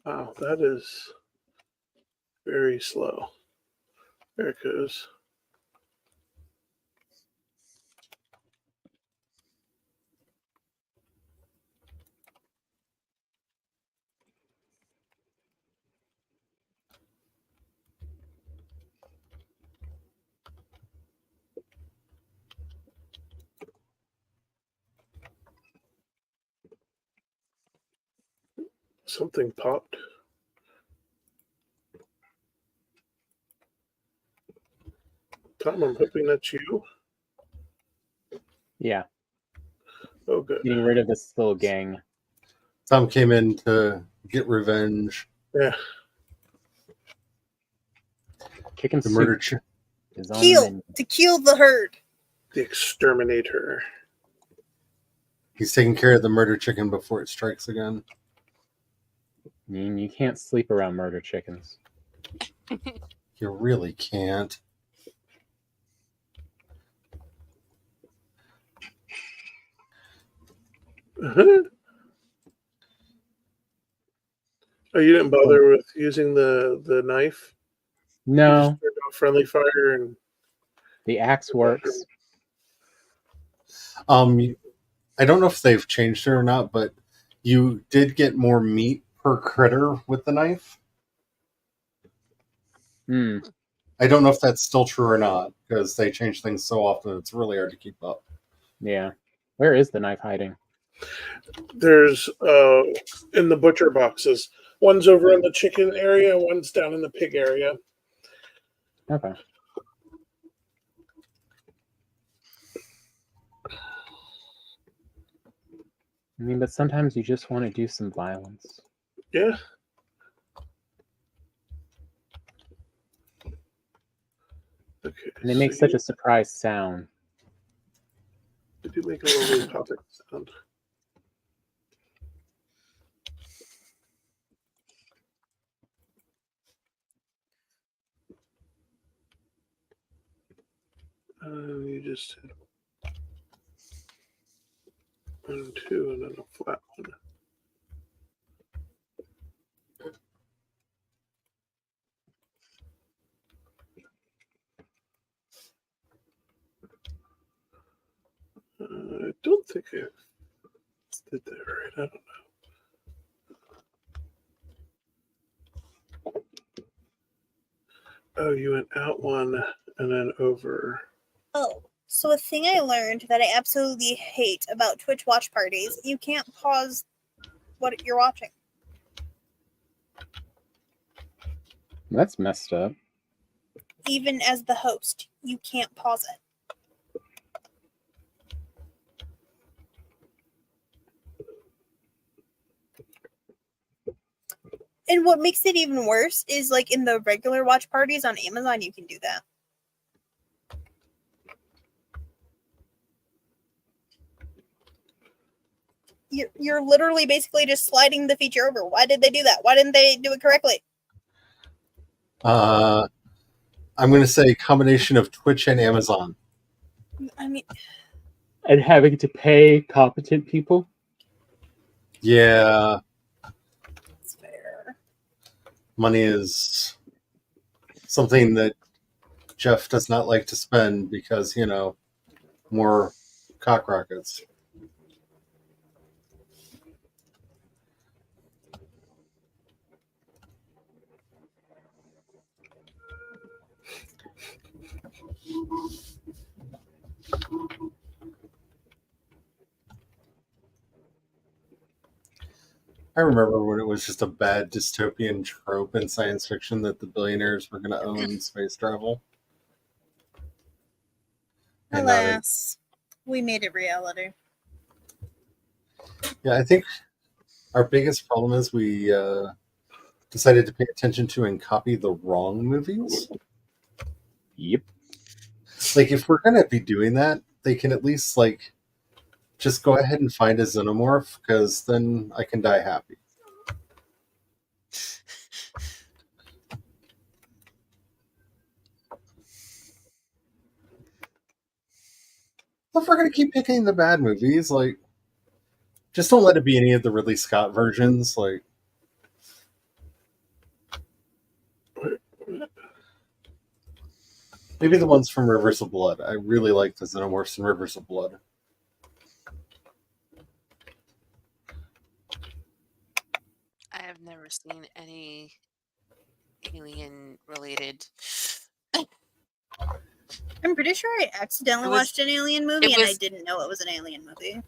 Wow, that is very slow. There it goes. Something popped. Tom, I'm hoping that's you. Yeah, Oh, good. getting rid of this little gang. Tom came in to get revenge. Yeah. Chicken The murder soup is on the Kill menu. to kill the herd. The exterminator. He's taking care of the murder chicken before it strikes again. I mean, you can't sleep around murder chickens. You really can't. Oh, you didn't bother with using the knife? You No, just turned off friendly fire and the axe works. I don't know if they've changed it or not, but you did get more meat per critter with the knife. Hmm. I don't know if that's still true or not because they change things so often it's really hard to keep up. Yeah. Where is the knife hiding? there's in the butcher boxes. One's over in the chicken area, one's down in the pig area. Okay. I mean, but sometimes you just want to do some violence. Yeah. Okay. And they make such a surprise sound. They do make a lovely popping sound. You just hit 1 and 2 and then a flat one. I don't think I did that right. I don't know. Oh, you went out one and then over. Oh, so a thing I learned that I absolutely hate about Twitch watch parties, you can't pause what you're watching. That's messed up. Even as the host, you can't pause it. And what makes it even worse is like in the regular watch parties on Amazon, you can do that. You're literally basically just sliding the feature over. Why did they do that? Why didn't they do it correctly? I'm going to say combination of Twitch and Amazon. I mean, And having to pay competent people? Yeah, it's fair. money is something that Jeff does not like to spend because, more cock rockets. I remember when it was just a bad dystopian trope in science fiction that the billionaires were going to own space travel. And now Alas, we made it reality. yeah, I think our biggest problem is we decided to pay attention to and copy the wrong movies. Yep. Like, if we're going to be doing that, they can at least, like, just go ahead and find a xenomorph, because then I can die happy. If we're going to keep picking the bad movies, like, just don't let it be any of the Ridley Scott versions. Like, maybe the ones from Rivers of Blood. I really like the xenomorphs in Rivers of Blood. I have never seen any alien related. I'm pretty sure I accidentally It was- watched an alien movie it and I was- didn't know it was an alien movie.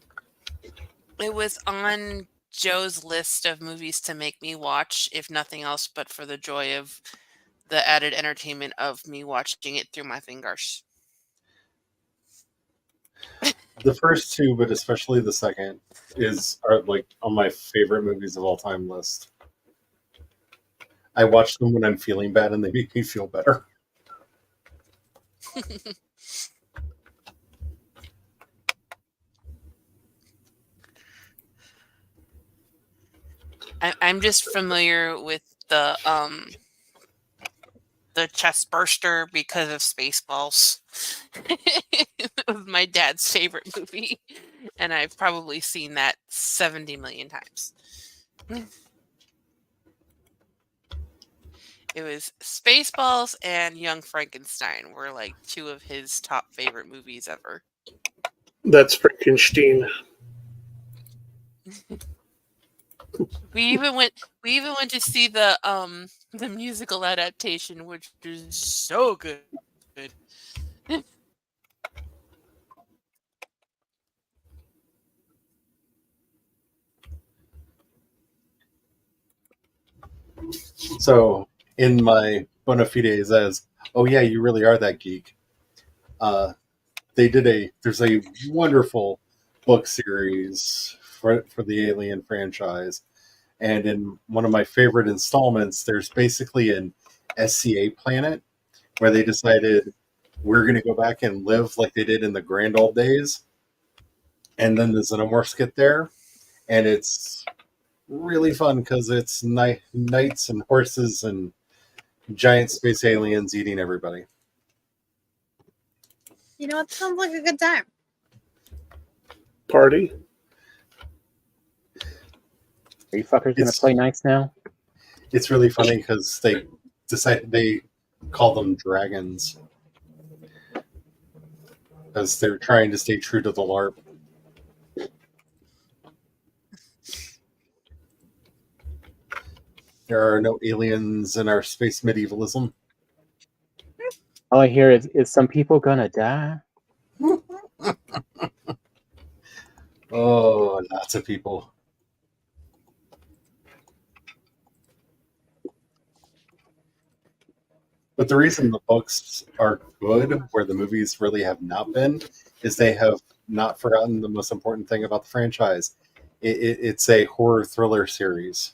It was on Joe's list of movies to make me watch, if nothing else, but for the joy of the added entertainment of me watching it through my fingers. The first two, but especially the second, are like on my favorite movies of all time list. I watch them when I'm feeling bad, and they make me feel better. I'm just familiar with the chest burster because of Spaceballs. It was my dad's favorite movie, and I've probably seen that 70 million times. It was Spaceballs and Young Frankenstein were like two of his top favorite movies ever. That's Frankenstein. We even went to see the musical adaptation, which is so good. So, in my bona fides as, oh yeah, you really are that geek, there's a wonderful book series for the Alien franchise, And in one of my favorite installments, there's basically an SCA planet where they decided we're going to go back and live like they did in the grand old days. And then the xenomorphs get there, and it's really fun because it's knights and horses and giant space aliens eating everybody. You know what? Sounds like a good time. Party. Are you fuckers gonna It's- play nice now? It's really funny because they call them dragons because they're trying to stay true to the LARP. There are no aliens in our space medievalism. All I hear is some people gonna die? Oh, lots of people. But the reason the books are good, where the movies really have not been, is they have not forgotten the most important thing about the franchise. It's a horror thriller series.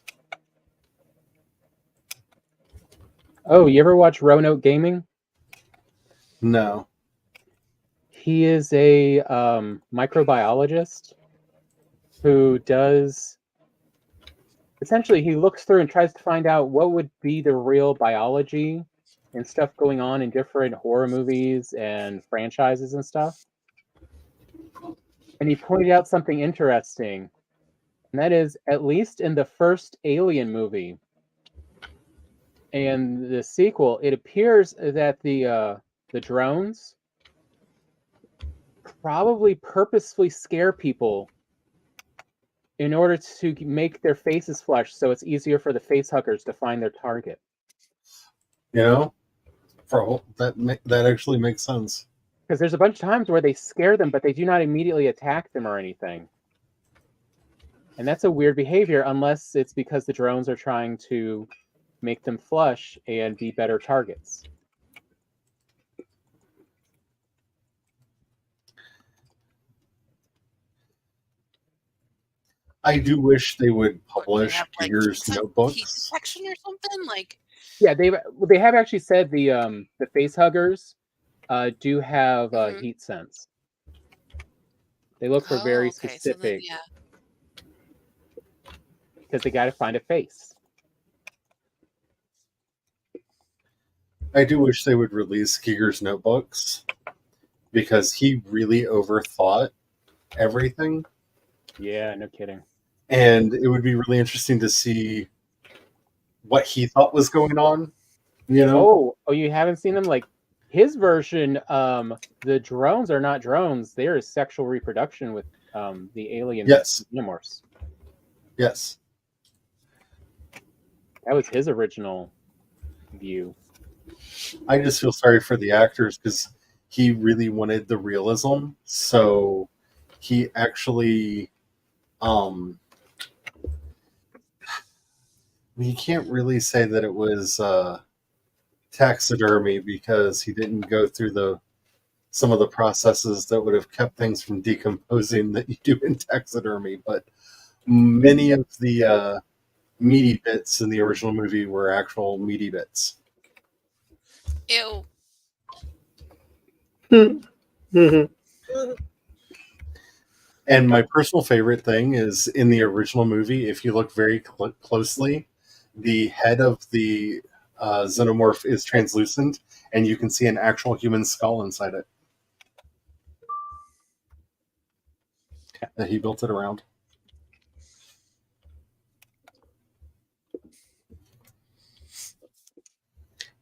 Oh, you ever watch Roanoke Gaming? No. He is a microbiologist who does essentially he looks through and tries to find out what would be the real biology and stuff going on in different horror movies and franchises and stuff. And he pointed out something interesting, and that is at least in the first Alien movie and the sequel, it appears that the drones probably purposefully scare people in order to make their faces flush so it's easier for the face huggers to find their target. You know? That actually makes sense. Because there's a bunch of times where they scare them, but they do not immediately attack them or anything. And that's a weird behavior unless it's because the drones are trying to make them flush and be better targets. I do wish they would What, they publish have, like, Giger's heat notebooks. detection or something? Like, Yeah, they have actually said the face huggers do have Mhm. heat sense. They look for very okay. So then, specific yeah. because they got to find a face. I do wish they would release Giger's notebooks because he really overthought everything. Yeah, no kidding. And it would be really interesting to see what he thought was going on. You know? Oh, you haven't seen them? Like his version, the drones are not drones. There is sexual reproduction with the alien Yes. xenomorphs. Yes. That was his original view. I just feel sorry for the actors because he really wanted the realism. So he actually you can't really say that it was taxidermy because he didn't go through some of the processes that would have kept things from decomposing that you do in taxidermy. But many of the meaty bits in the original movie were actual meaty bits. Ew. And my personal favorite thing is in the original movie, if you look very closely, the head of the xenomorph is translucent, and you can see an actual human skull inside it that he built it around.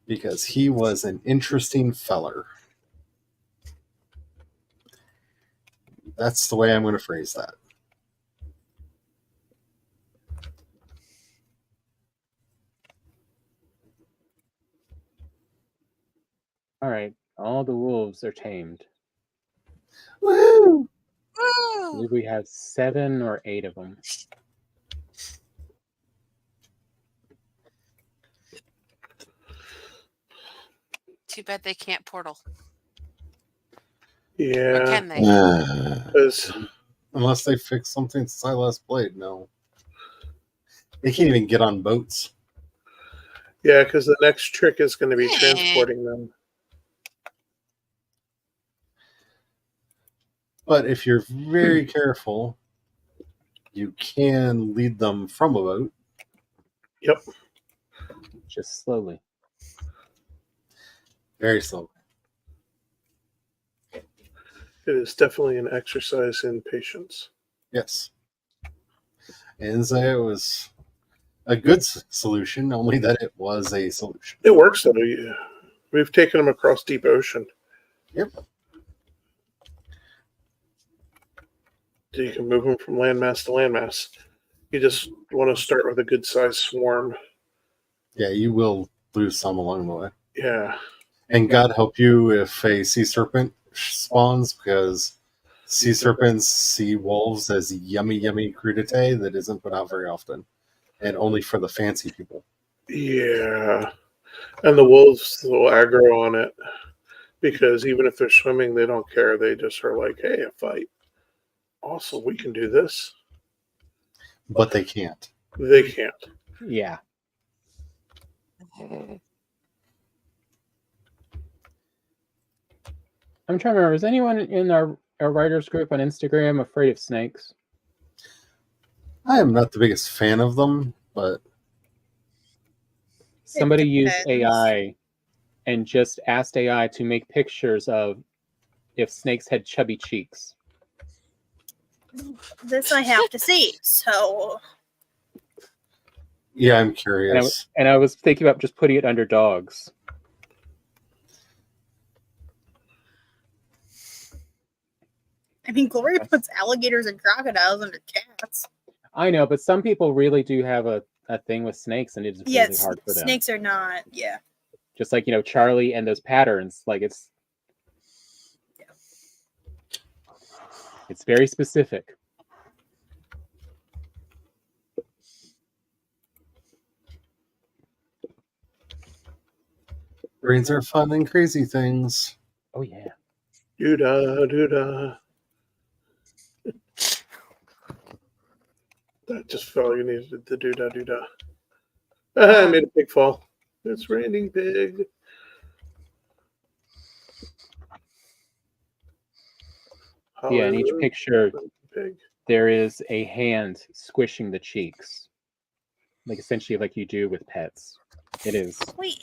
Because he was an interesting feller. That's the way I'm going to phrase that. All right, all the wolves are tamed. Woo! I believe we have 7 or 8 of them. Too bad they can't portal. Or Yeah, can they? 'cause Unless they fix something since I last played, no. They can't even get on boats. Yeah, because the next trick is going to be Eh. transporting them. But if you're very careful, you can lead them from a boat. Yep. Just slowly. Very slowly. It is definitely an exercise in patience. Yes. And so it was a good solution, only that it was a solution. It works, though. Yeah. We've taken them across deep ocean. Yep. So you can move them from landmass to landmass. You just want to start with a good-sized swarm. Yeah, you will lose some along the way. Yeah. And God help you if a sea serpent spawns, because sea serpents see wolves as yummy crudité that isn't put out very often, and only for the fancy people. Yeah. And the wolves will aggro on it because even if they're swimming, they don't care. They just are like, hey, a fight. Awesome, we can do this. But they can't. They can't. Yeah. I'm trying to remember. Is anyone in our writers group on Instagram afraid of snakes? I am not the biggest fan of them, but Somebody used depends. AI and just asked AI to make pictures of if snakes had chubby cheeks. This I have to see. So yeah, I'm curious. And I was thinking about just putting it under dogs. I mean, Glory puts alligators and crocodiles under cats. I know, but some people really do have a thing with snakes, and it's really Yes, hard for them. snakes are not. Yeah. Just like, Charlie and those patterns, like it's very specific. Brains are fun and crazy things. Oh yeah. Doo-da, doo-da. That just fell. You needed the doo-da, doo-da. I made a pig fall. It's raining pig. Yeah, in each Hallelujah, picture pig. there is a hand squishing the cheeks. Like essentially like you do with pets. It is. Wait.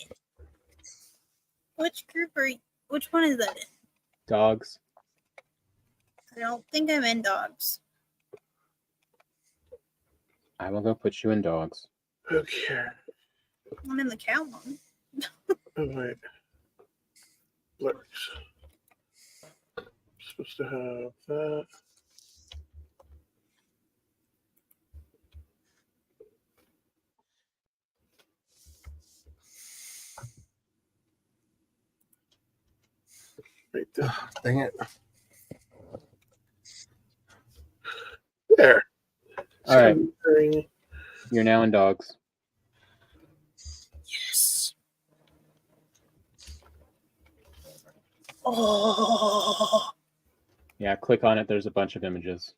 Which group are you? Which one is that in? Dogs. I don't think I'm in dogs. I will go put you in dogs. Okay. I'm in the cow one. Oh, wait. Blurks. Supposed to have that. Right there. Dang it. There. All right. Centering. You're now in dogs. Yes. Oh. Yeah, click on it. There's a bunch of images.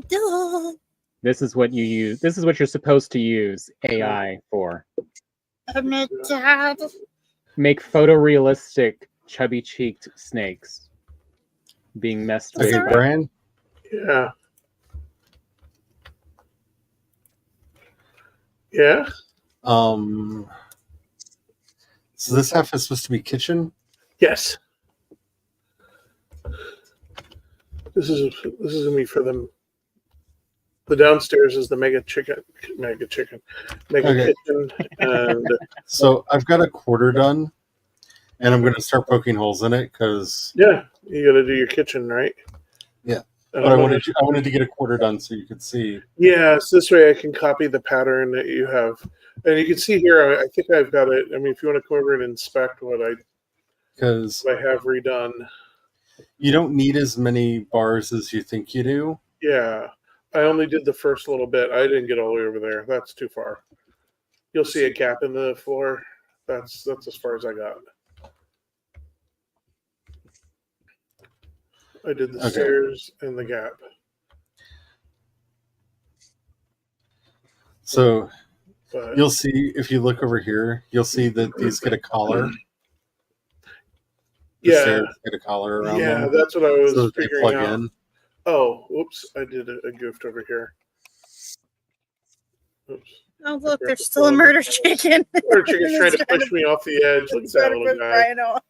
Duh. This is what you use. This is what you're supposed to use AI for. I'm not dad. Make photorealistic, chubby-cheeked snakes being messed with. Okay, Sorry. Brian, Yeah. Yeah. So this half is supposed to be kitchen. Yes. This is gonna be for them. The downstairs is the mega kitchen, Okay. and So I've got a quarter done, and I'm going to start poking holes in it because yeah, you got to do your kitchen, right? Yeah. And but I I'm wanted to get a quarter done so you could see. Yeah, so this way I can copy the pattern that you have, and you can see here. I think I've got it. I mean, if you want to come over and inspect what I Because have redone, you don't need as many bars as you think you do. yeah, I only did the first little bit. I didn't get all the way over there. That's too far. You'll see a gap in the floor. That's as far as I got. I did the Okay. stairs and the gap. So But you'll see if you look over here, you'll see that these get a collar. The yeah, stairs get a collar around yeah, them, that's what I was so that they figuring plug out. in. Oh, whoops! I did a goofed over here. Oops. Oh, look, there's still a murder chicken. Murder chicken's trying to It's push me off the edge. Look at It's that trying to little push guy. Brian off.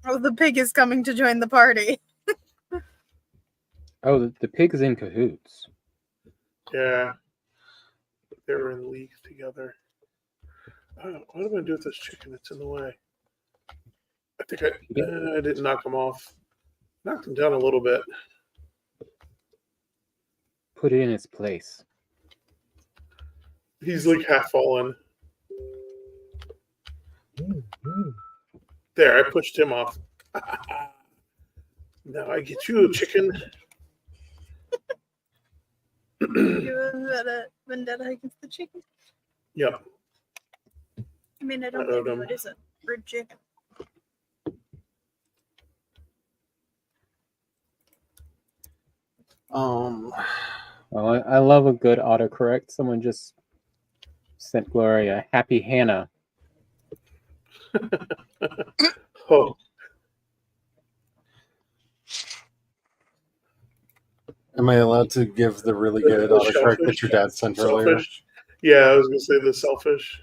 Oh, the pig is coming to join the party. Oh, the pig is in cahoots. Yeah, they were in league together. Oh, what am I gonna do with this chicken? It's in the way. I think I didn't knock him off. Knocked him down a little bit. Put it in its place. He's like half fallen. There, I pushed him off. Now I get you, chicken. You have a vendetta against the chicken. Yep. I mean, I don't I owed blame you. him. It is a rude chicken. Um, Well, I love a good autocorrect. Someone just sent Gloria Happy Hannah. Oh, am I allowed to give the really good The autocorrect that shellfish? your dad sent earlier? selfish. Yeah, I was gonna say the selfish,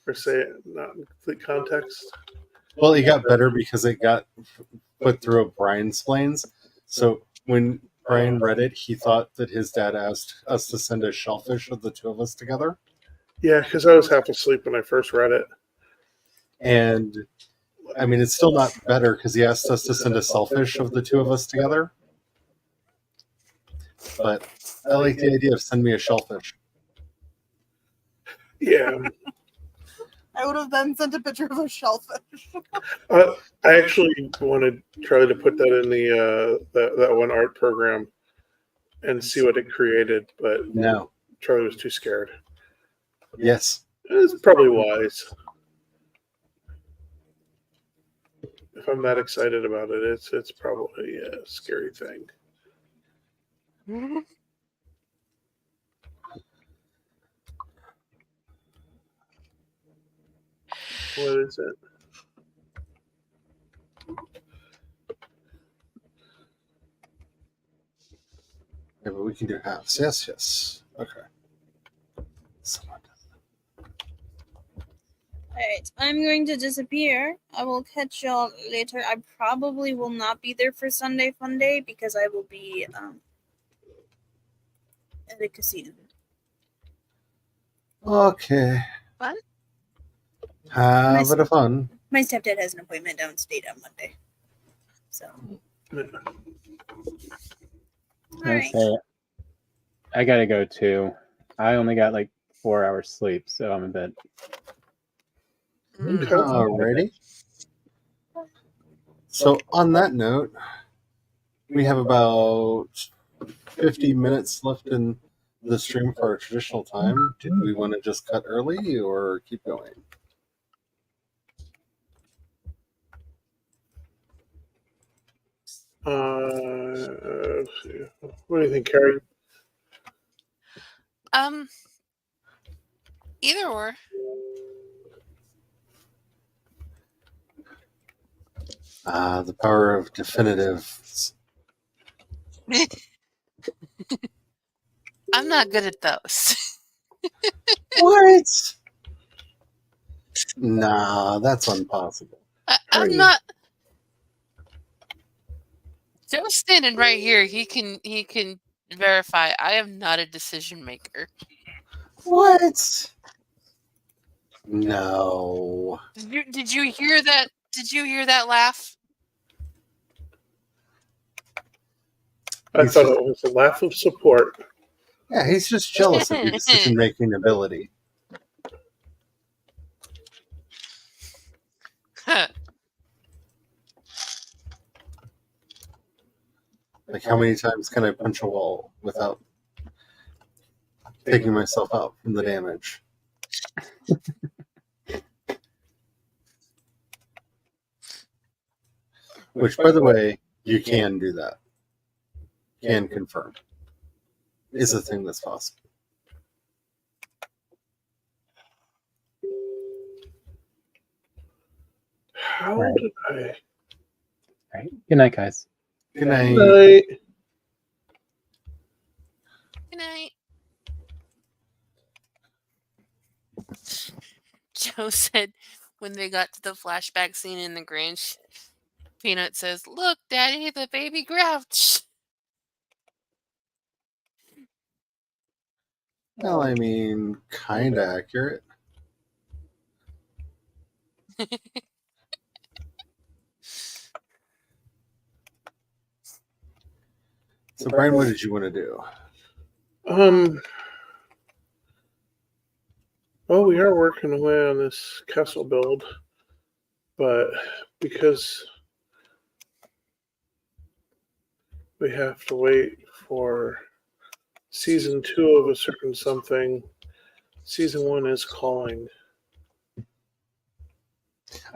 or say it not in complete context. Well, it got better because it got put through a Brian Splains. So when Brian read it, he thought that his dad asked us to send a shellfish of the two of us together. Yeah, because I was half asleep when I first read it. And I mean, it's still not better because he asked us to send a selfish of the two of us together. But I like the idea of send me a shellfish. Yeah, I would have then sent a picture of a shellfish. I actually wanted Charlie to put that in the that one art program and see what it created, but No. Charlie was too scared. Yes. It's probably wise. If I'm that excited about it, it's probably a scary thing. What is it? Yeah, but we can do halves. Yes, yes. Okay. Someone Alright, I'm going to disappear. I will catch y'all later. I probably will not be there for Sunday Fun Day because I will be at a casino. Okay. Fun? Have a bit of fun. My stepdad has an appointment downstate on Monday. So, alright. Okay. I gotta go too. I only got like 4 hours sleep, so I'm in bed. Mm. Alrighty. So on that note, we have about 50 minutes left in the stream for our traditional time. Did we want to just cut early or keep going? Let's see. What do you think, Carrie? Either or. The power of definitives. I'm not good at those. What? Nah, that's impossible. I'm not. Joe's standing right here. He can verify. I am not a decision maker. What? No. Did you hear that? Did you hear that laugh? I thought it was a laugh of support. Yeah, he's just jealous of your decision-making ability. Like, how many times can I punch a wall without taking myself out from the damage? Which, by the way, you can do that. Can confirm. Is a thing that's possible. How Right. did I? All right. Good night, guys. Good night. Night. Good night. Joe said when they got to the flashback scene in the Grange, Peanut says, "Look, Daddy, the baby Grouch." Well, I mean, kind of accurate. So, Brian, what did you want to do? Well, we are working away on this castle build, but because we have to wait for season 2 of a certain something, season 1 is calling.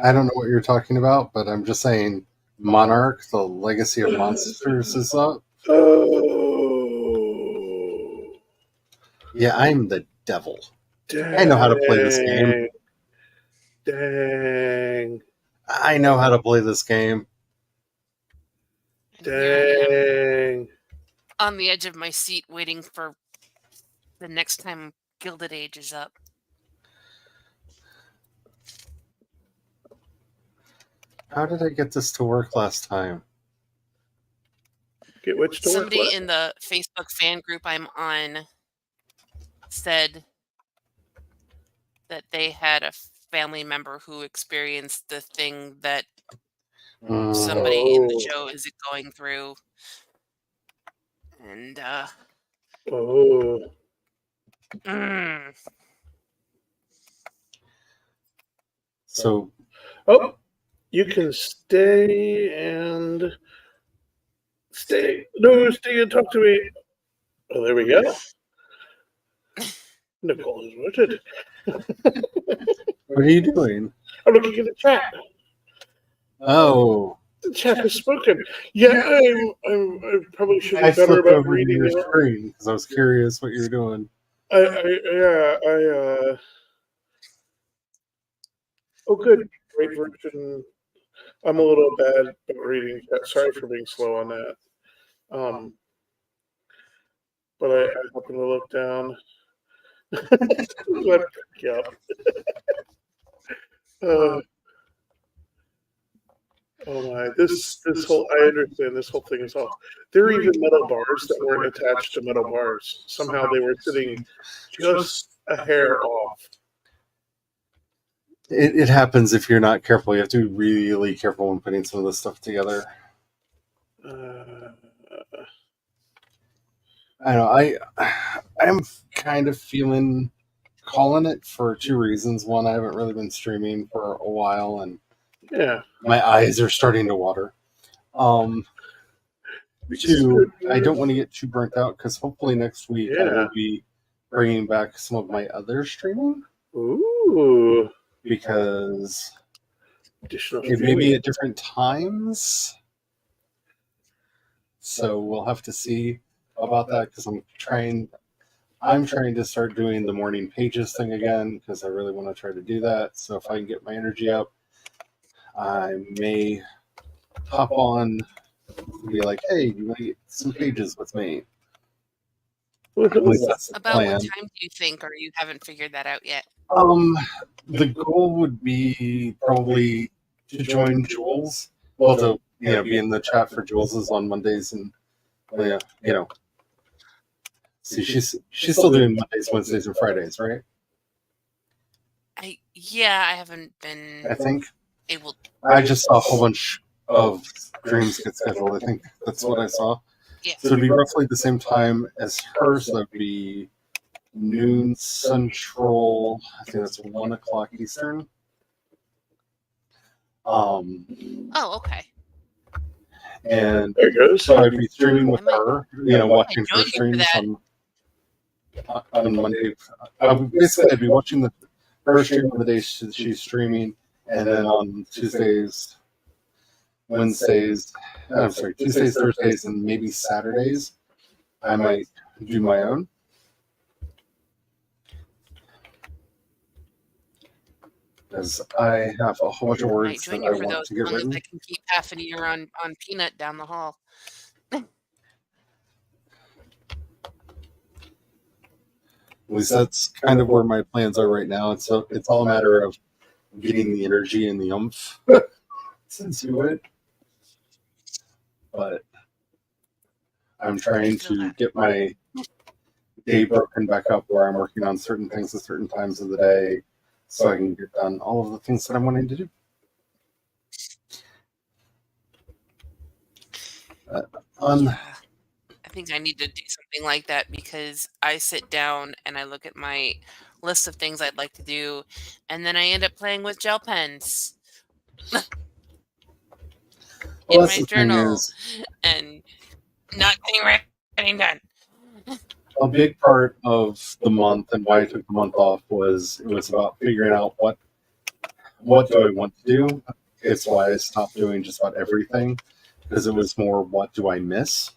I don't know what you're talking about, but I'm just saying Monarch, the Legacy of Monsters is up. Oh. Yeah, I'm the devil. Dang. I know how to play this game. Dang. I know how to play this game. And here I am Dang. on the edge of my seat waiting for the next time Gilded Age is up. How did I get this to work last time? Get which to work Somebody what? in the Facebook fan group I'm on said that they had a family member who experienced the thing that somebody in the show is going through. And So, you can stay and stay. No, stay and talk to me. Oh, there we go. Nicole is rooted. what are you doing? I'm looking at the chat. Oh, The chat has spoken. Yeah, I probably should be I better flipped about over to reading your it. screen because I was curious what you were doing. Oh, good. Great version. I'm a little bad at reading chat. Sorry for being slow on that. But I happened to look down. Let me up. Oh my! This whole I understand this whole thing is off. There are even metal bars that weren't attached to metal bars. Somehow they were sitting just a hair off. It happens if you're not careful. You have to be really careful when putting some of this stuff together. I know. I'm kind of calling it for two reasons. One, I haven't really been streaming for a while, and Yeah. my eyes are starting to water. Two, I don't want to get too burnt out because hopefully next week I will be bringing back some of my other streaming. Ooh. Because Additional it may be at different times. So we'll have to see about that because I'm trying to start doing the morning pages thing again because I really want to try to do that. So if I can get my energy up, I may hop on and be like, hey, you want to get some pages with me? At least that's the about plan. what time do you think, or you haven't figured that out yet? The goal would be probably to join Jules. Well, to be in the chat for Jules's on Mondays, and see, she's still doing Mondays, Wednesdays, and Fridays, right? I haven't been. I think able. I just saw a whole bunch of dreams get scheduled. I think that's what I saw. Yeah. So it'd be roughly the same time as hers. So that'd be noon Central. I think that's 1 o'clock Eastern. Oh, okay. And there goes. So I'd be streaming with her, watching her join you for streams that. on Monday. Basically, I'd be watching her stream on the days she's streaming, and then on Tuesdays, Thursdays, and maybe Saturdays, I might do my own. because I have a whole bunch of I might words join that you I for want those to as get long as written. I can keep half an ear on Peanut down the hall. At least that's kind of where my plans are right now. It's all a matter of getting the energy and the oomph to do it. But I'm I trying feel to that. get my day broken back up where I'm working on certain things at certain times of the day so I can get done all of the things that I'm wanting to do. On Yeah. I think I need to do something like that because I sit down and I look at my list of things I'd like to do, and then I end up playing with gel pens well, in that's my the thing journal is and not getting writing done. a big part of the month and why I took the month off was it was about figuring out what do I want to do. It's why I stopped doing just about everything because it was more what do I miss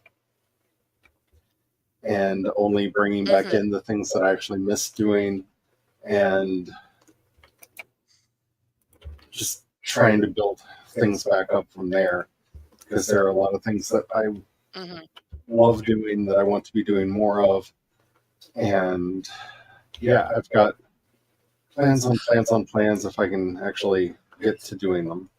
and only bringing back in the things that I actually miss doing and just trying to build things back up from there because there are a lot of things that I hmm love doing that I want to be doing more of. And yeah, I've got plans on plans on plans if I can actually get to doing them.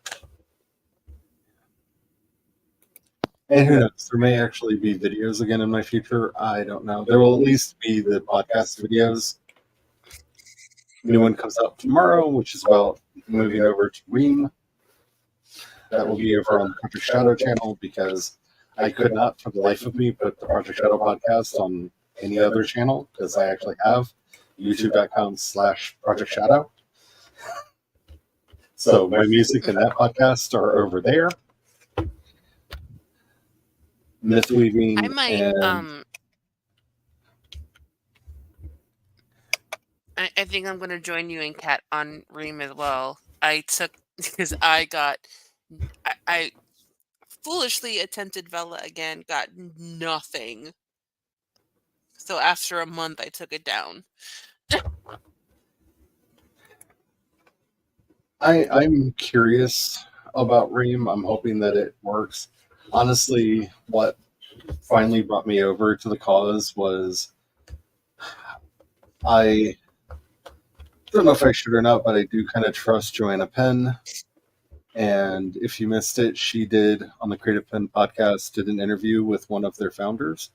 And who knows, there may actually be videos again in my future. I don't know. There will at least be the podcast videos. New one comes out tomorrow, which is about moving over to Ream. That will be over on the Project Shadow channel because I could not, for the life of me, put the Project Shadow podcast on any other channel because I actually have youtube.com/Project Shadow. So my music and that podcast are over there. Myth I weaving might and I think I'm gonna join you and Kat on Ream as well. I took because I foolishly attempted Vela again, got nothing. So after a month I took it down. I'm curious about Ream. I'm hoping that it works. Honestly, what finally brought me over to the cause was I don't know if I should or not, but I do kind of trust Joanna Penn. And if you missed it, she did on the Creative Penn podcast, did an interview with one of their founders.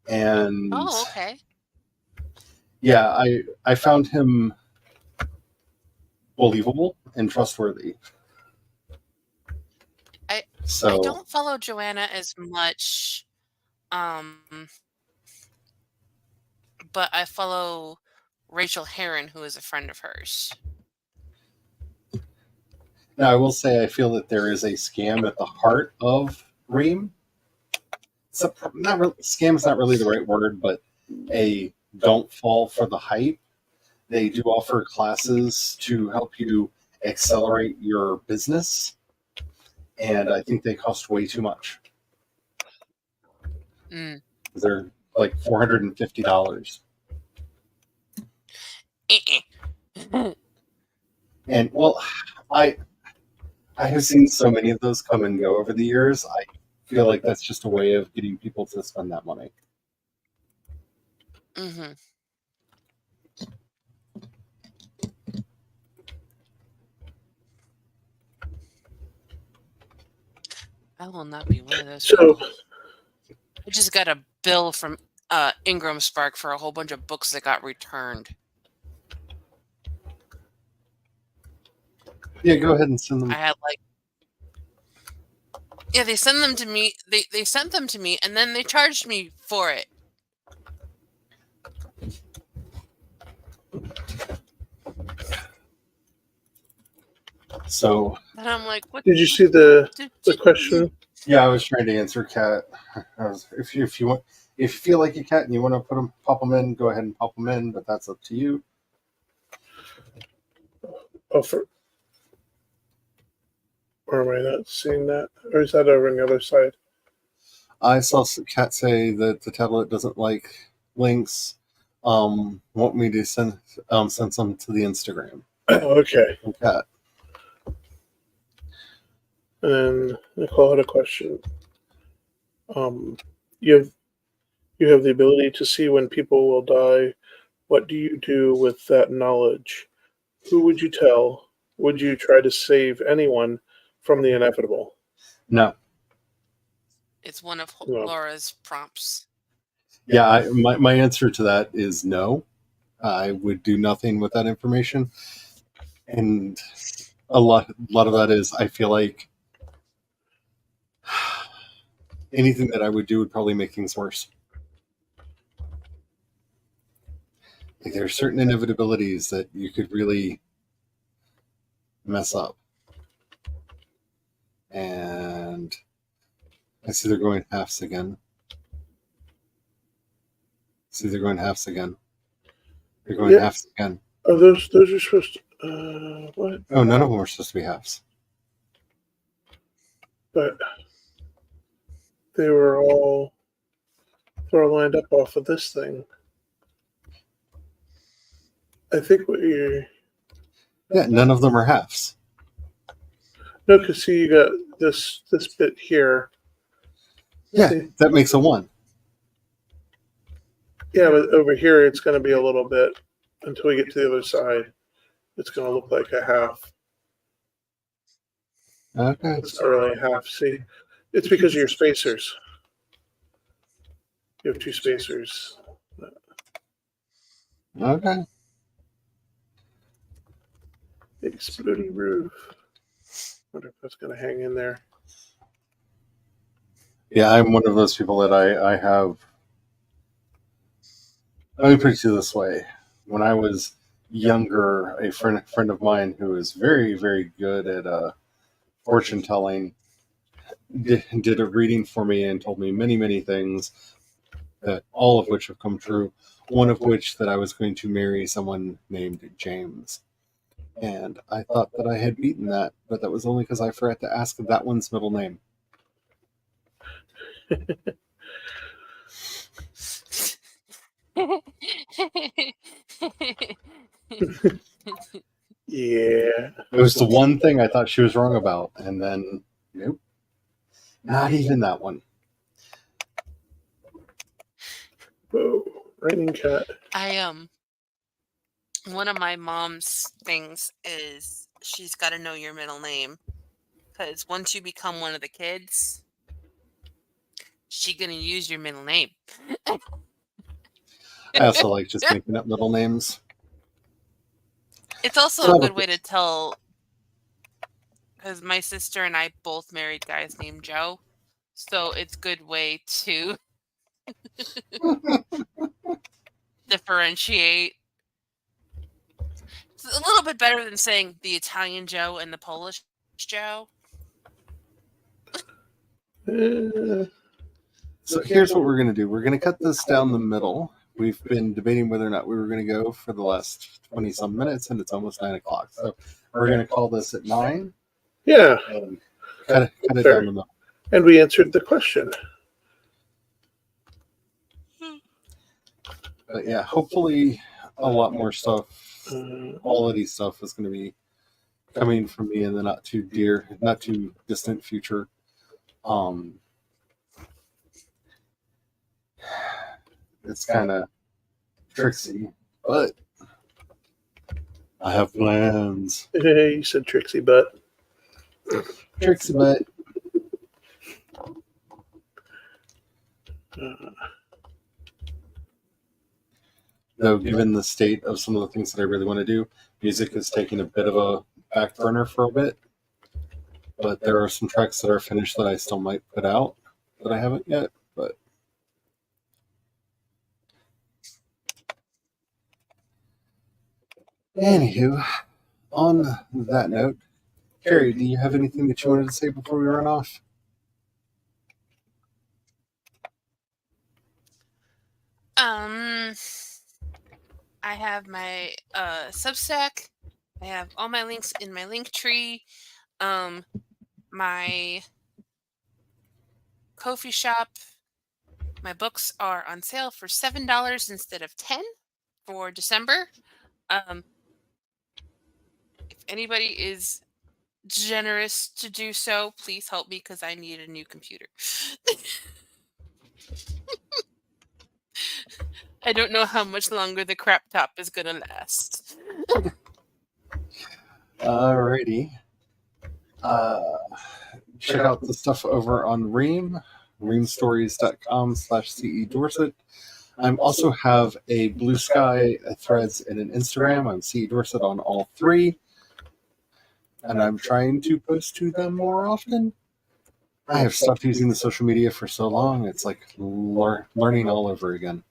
And Oh, okay. yeah, I found him believable and trustworthy. I So don't follow Joanna as much, but I follow Rachel Heron, who is a friend of hers. now I will say I feel that there is a scam at the heart of Ream. Not really, scam is not really the right word, but a don't fall for the hype. They do offer classes to help you accelerate your business, and I think they cost way too much. Mm. They're like $450. And well, I I have seen so many of those come and go over the years. I feel like that's just a way of getting people to spend that money. hmm I will not be one of those So, people. I just got a bill from Ingram Spark for a whole bunch of books that got returned. Yeah, go ahead and send I them. had like yeah, they sent them to me. They sent them to me and then they charged me for it. So And I'm like, what? did you see the Did question? yeah, I was trying to answer Kat. If you want, if you feel like a cat and you want to pop them in, go ahead and pop them in. But that's up to you. Oh, or am I not seeing that? Or is that over on the other side? I saw Kat say that the tablet doesn't like links. want me to send some to the Instagram. Okay. Okay. And Nicole had a question. You have the ability to see when people will die. What do you do with that knowledge? Who would you tell? Would you try to save anyone from the inevitable? No. It's one of No. Laura's prompts. Yeah, my answer to that is no. I would do nothing with that information, and a lot of that is I feel like anything that I would do would probably make things worse. Like there are certain inevitabilities that you could really mess up, and I see they're going halves again. They're going halves again. Oh, those are supposed to. What? Oh, none of them are supposed to be halves. But they're all lined up off of this thing. I think what you're. Yeah, none of them are halves. No, because see, you got this bit here. Yeah, See? that makes a one. Yeah, but over here it's going to be a little bit until we get to the other side. It's going to look like a half. Okay. It's not really a half. See, it's because of your spacers. You have two spacers. Okay. Exploding roof. Wonder if that's going to hang in there. Yeah, I'm one of those people that I have. Let me put it this way: when I was younger, a friend of mine who was very very good at fortune telling did a reading for me and told me many things that all of which have come true. One of which that I was going to marry someone named James. And I thought that I had beaten that, but that was only because I forgot to ask that one's middle name. Yeah. It was the one thing I thought she was wrong about, and then nope, not even that one. Whoa, raining cat. One of my mom's things is she's got to know your middle name, because once you become one of the kids, she's gonna use your middle name. I also like just making up middle names. It's also a good way to tell, because my sister and I both married guys named Joe, so it's a good way to differentiate. It's a little bit better than saying the Italian Joe and the Polish Joe. So here's what we're going to do. We're going to cut this down the middle. We've been debating whether or not we were going to go for the last 20-some minutes, and it's almost 9 o'clock. So we're going to call this at 9. Yeah. And cut it down the middle. And we answered the question. But yeah, hopefully a lot more stuff, quality stuff is going to be coming from me in the not too distant future. It's kind of tricksy, but I have plans. You said Trixie butt. Tricksy butt. Though, given the state of some of the things that I really want to do, music is taking a bit of a back burner for a bit. But there are some tracks that are finished that I still might put out that I haven't yet. But anywho, on that note, Carrie, do you have anything that you wanted to say before we run off? I have my Substack. I have all my links in my link tree. My Ko-fi shop. My books are on sale for $7 instead of $10. for December. If anybody is generous to do so, please help me because I need a new computer. I don't know how much longer the crap top is gonna last. Alrighty. Check out the stuff over on Ream, reamstories.com/CE Dorset. I also have a Blue Sky, a Threads, and an Instagram. I'm CE Dorset on all three. And I'm trying to post to them more often. I have stopped using the social media for so long, it's like learning all over again.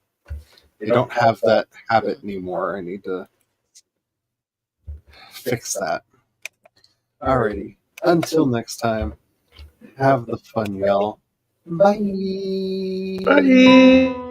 I don't have that habit anymore. I need to fix that. Alrighty. Until next time, have the fun, y'all. Bye. Bye.